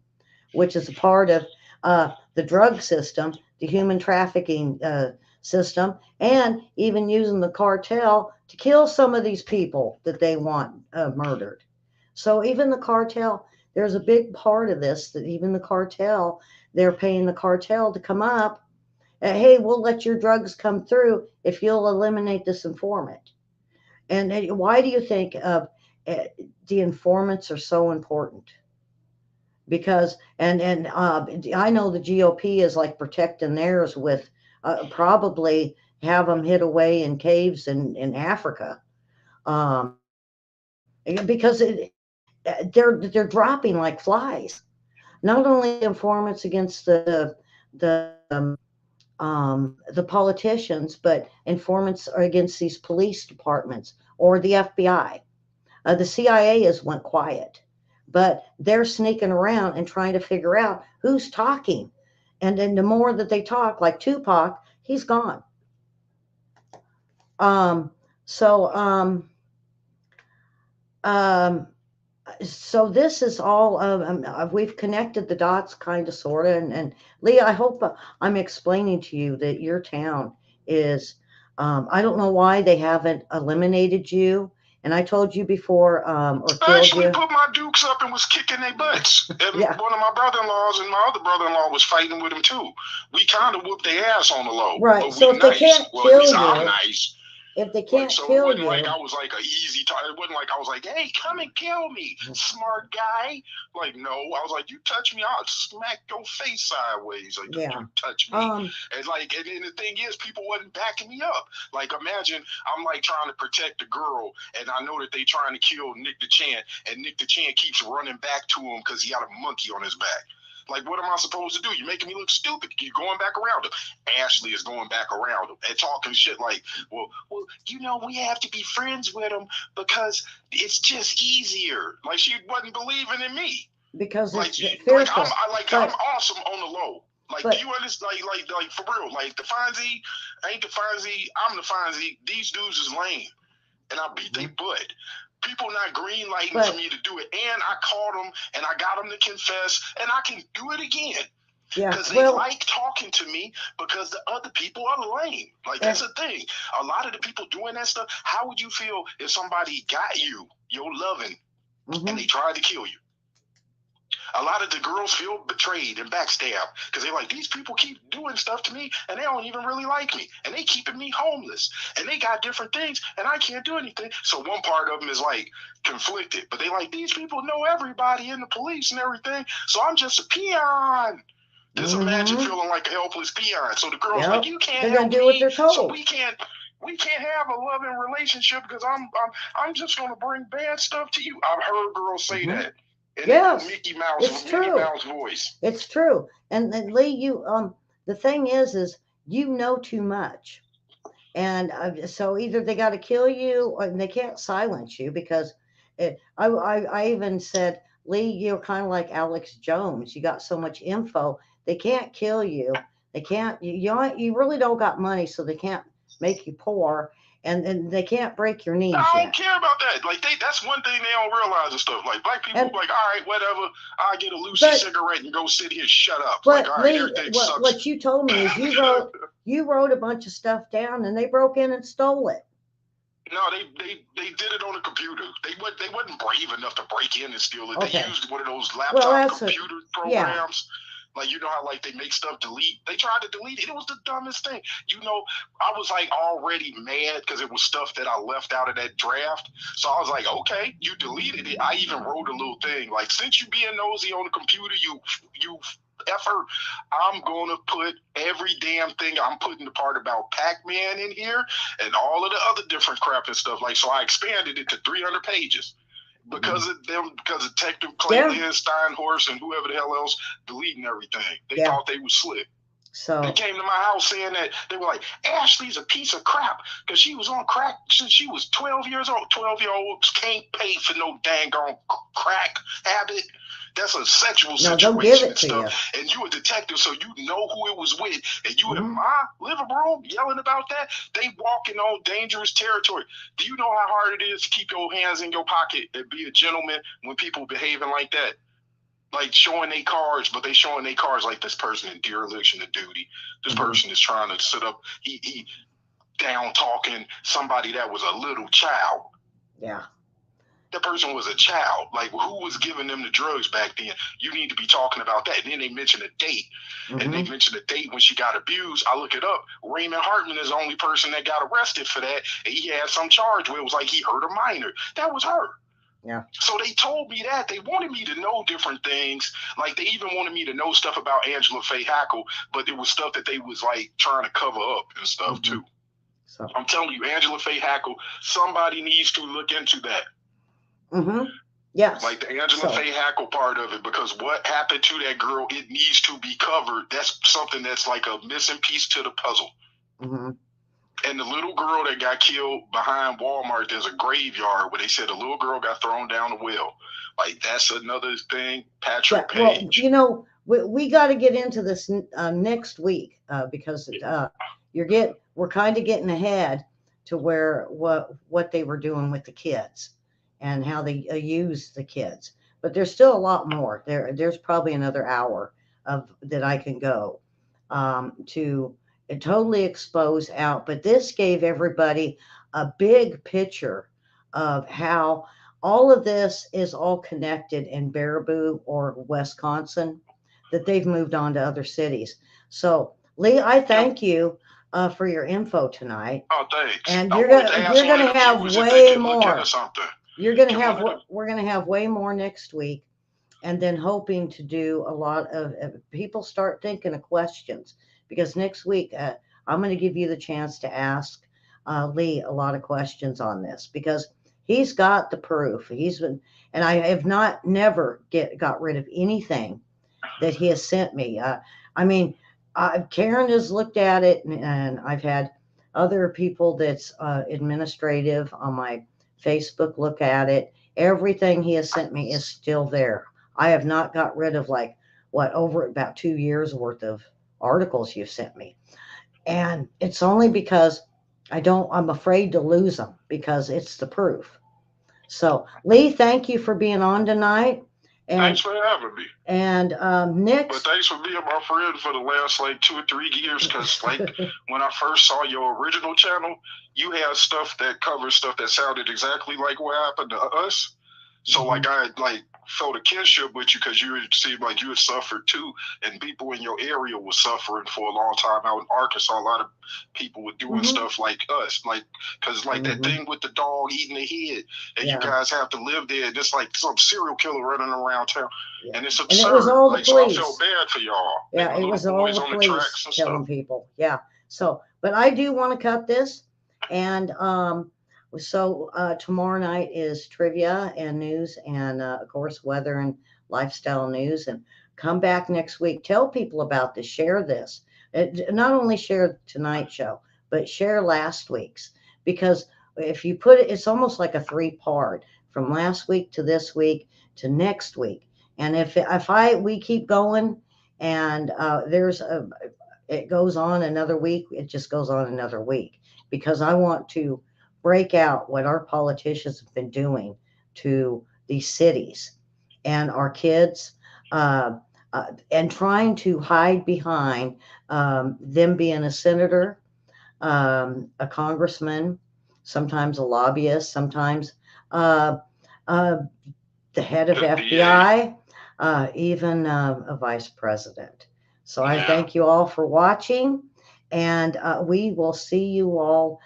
which is a part of the drug system, the human trafficking system, and even using the cartel to kill some of these people that they want murdered. So even the cartel, there's a big part of this that even the cartel, they're paying the cartel to come up. Hey, we'll let your drugs come through if you'll eliminate this informant. And why do you think the informants are so important? Because and I know the GOP is like protecting theirs with probably have them hid away in caves in Africa, because they're dropping like flies. Not only informants against the politicians, but informants are against these police departments or the FBI. The CIA has went quiet, but they're sneaking around and trying to figure out who's talking. And then the more that they talk, like Tupac, he's gone. So this is all we've connected the dots, kind of, sort of. And Leah, I hope I'm explaining to you that your town is, I don't know why they haven't eliminated you. And I told you before, or I actually put my dukes up and was kicking their butts. And one of my brother-in-laws and my other brother-in-law was fighting with them too. We kind of whooped their ass on the low. Right. But so if they can't kill you, I'm nice. If they can't so kill it wasn't you, like I was like an easy time. It wasn't like I was like, hey, come and kill me, smart guy. Like, no, I was like, you touch me, I'll smack your face sideways. Like, you touch me. And the thing is, people wasn't backing me up. Like, imagine I'm like trying to protect a girl, and I know that they trying to kill Nick DeChant, and Nick DeChant keeps running back to him because he got a monkey on his back. Like, what am I supposed to do? You're making me look stupid. You're going back around him. Ashley is going back around him and talking shit like, well, we have to be friends with him because it's just easier. Like, she wasn't believing in me. Because like, fearful. I'm awesome on the low. Like, do you understand? Like for real. Like, the Fonzie ain't the Fonzie. I'm the Fonzie. These dudes is lame. and I beat their butt. People not green lighting But- for me to do it, and I caught them, and I got them to confess, and I can do it again. Yeah. Because they Well, like talking to me because the other people are lame. Like, that's the thing. A lot of the people doing that stuff, how would you feel if somebody got you, your loving, mhm. and they tried to kill you? A lot of the girls feel betrayed and backstabbed because they're like, these people keep doing stuff to me and they don't even really like me. And they keeping me homeless. And they got different things and I can't do anything. So one part of them is like conflicted. But they like, these people know everybody in the police and everything. So I'm just a peon. Just imagine feeling like a helpless peon. So the girl's like, you can't They're gonna help do what me, they're told. so we can't have a loving relationship because I'm just gonna bring bad stuff to you. I've heard girls say that. And Yes, Mickey Mouse, it's Mickey true. Mouse voice. It's true. And Lee, you the thing is you know too much, and so either they got to kill you or they can't silence you because I even said, Lee, you're kind of like Alex Jones. You got so much info. They can't kill you. They can't. You really don't got money, so they can't make you poor, and they can't break your knees. I don't yet. care about that. Like that's one thing they don't realize and stuff. Like black people, And- like, all right, whatever. I get a Lucy cigarette and go sit here, shut up. But Like, all right, Lee, everything sucks. what you told me is you wrote a bunch of stuff down, and they broke in and stole it. No, they did it on a computer. They wasn't brave enough to break in and steal it. Okay. They used one of those laptop computer programs. Yeah. Like, you know how like they make stuff delete? They tried to delete it. It was the dumbest thing. You know, I was like already mad because it was stuff that I left out of that draft. So I was like, okay, you deleted it. I even wrote a little thing like, since you being nosy on the computer, you effort, I'm gonna put every damn thing. I'm putting the part about Pac-Man in here and all of the other different crap and stuff. Like, so I expanded it to 300 pages. Because of them, because of Detective Clayton, Steinhorst, and whoever the hell else deleting everything. They thought they was slick. So they came to my house saying that they were like, Ashley's a piece of crap because she was on crack since she was 12 years old. 12-year-olds can't pay for no dang on crack habit. That's a sexual situation don't give it and to stuff. And you a detective, so you know who it was with. And you in my living room yelling about that. They walking on dangerous territory. Do you know how hard it is to keep your hands in your pocket and be a gentleman when people behaving like that? Like showing their cards, but they showing their cards like this person in dereliction of duty. This person is trying to sit up, he down talking somebody that was a little child. Yeah. That person was a child. Like, who was giving them the drugs back then? You need to be talking about that. And then they mentioned a date. And they mentioned a date when she got abused. I look it up. Raymond Hartman is the only person that got arrested for that. And he had some charge where it was like he hurt a minor. That was her. Yeah. So they told me that. They wanted me to know different things. Like, they even wanted me to know stuff about Angela Faye Hackle, but it was stuff that they was like trying to cover up and stuff too. So I'm telling you, Angela Faye Hackle, somebody needs to look into that. Yes. Like the Angela Faye Hackle part of it, because what happened to that girl, it needs to be covered. That's something that's like a missing piece to the puzzle. And the little girl that got killed behind Walmart, there's a graveyard where they said a little girl got thrown down the well. Like, that's another thing. Patrick Page. Well, you know, we got to get into this next week because we're kind of getting ahead to where what they were doing with the kids and how they use the kids. But there's still a lot more. There's probably another hour that I can go to totally expose out. But this gave everybody a big picture of how all of this is all connected in Baraboo or Wisconsin, that they've moved on to other cities. So, Lee, I thank you for your info tonight. Oh, thanks. And you're gonna have way more. We're gonna have way more next week, and then hoping to do a lot of people start thinking of questions, because next week I'm going to give you the chance to ask Lee a lot of questions on this, because he's got the proof. And I have never got rid of anything that he has sent me. I mean, Karen has looked at it, and I've had other people that's administrative on my Facebook look at it. Everything he has sent me is still there. I have not got rid of over about 2 years worth of articles you've sent me. And it's only because I'm afraid to lose them because it's the proof. So, Lee, thank you for being on tonight. Thanks And for having me. Nick, But thanks for being my friend for the last like 2 or 3 years. Cause like when I first saw your original channel, you had stuff that covered stuff that sounded exactly like what happened to us. So like I like felt a kinship with you because you seemed like you had suffered too, and people in your area were suffering for a long time. Out in Arkansas, a lot of people were doing stuff like us, like because like that thing with the dog eating the head, and you Yeah. guys have to live there. And it's like some serial killer running around town, Yeah. and it's And it was absurd. all the Like so, I police. felt bad for y'all. Yeah, And it the was little all boys the on the police tracks and killing stuff. people. Yeah. So, but I do want to cut this. And so tomorrow night is trivia and news, and of course, weather and lifestyle news. And come back next week. Tell people about this. Share this. Not only share tonight's show, but share last week's. Because if you put it, it's almost like a three-part from last week to this week to next week. And if we keep going, and it goes on another week, it just goes on another week, because I want to break out what our politicians have been doing to these cities and our kids, uh, and trying to hide behind them being a senator, a congressman, sometimes a lobbyist, sometimes uh, uh, the head of The FBI, even a vice president. So I Yeah. thank you all for watching, and we will see you all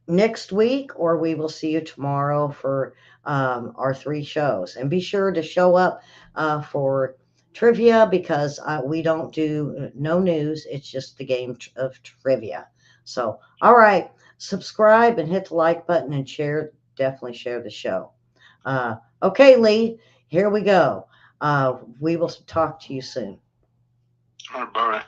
next week, or we will see you tomorrow for our three shows. And be sure to show up for trivia, because we don't do no news, it's just the game of trivia. So, all right, subscribe and hit the like button and share, definitely share the show. Uh, okay, Lee, here we go. We will talk to you soon. All right, bye.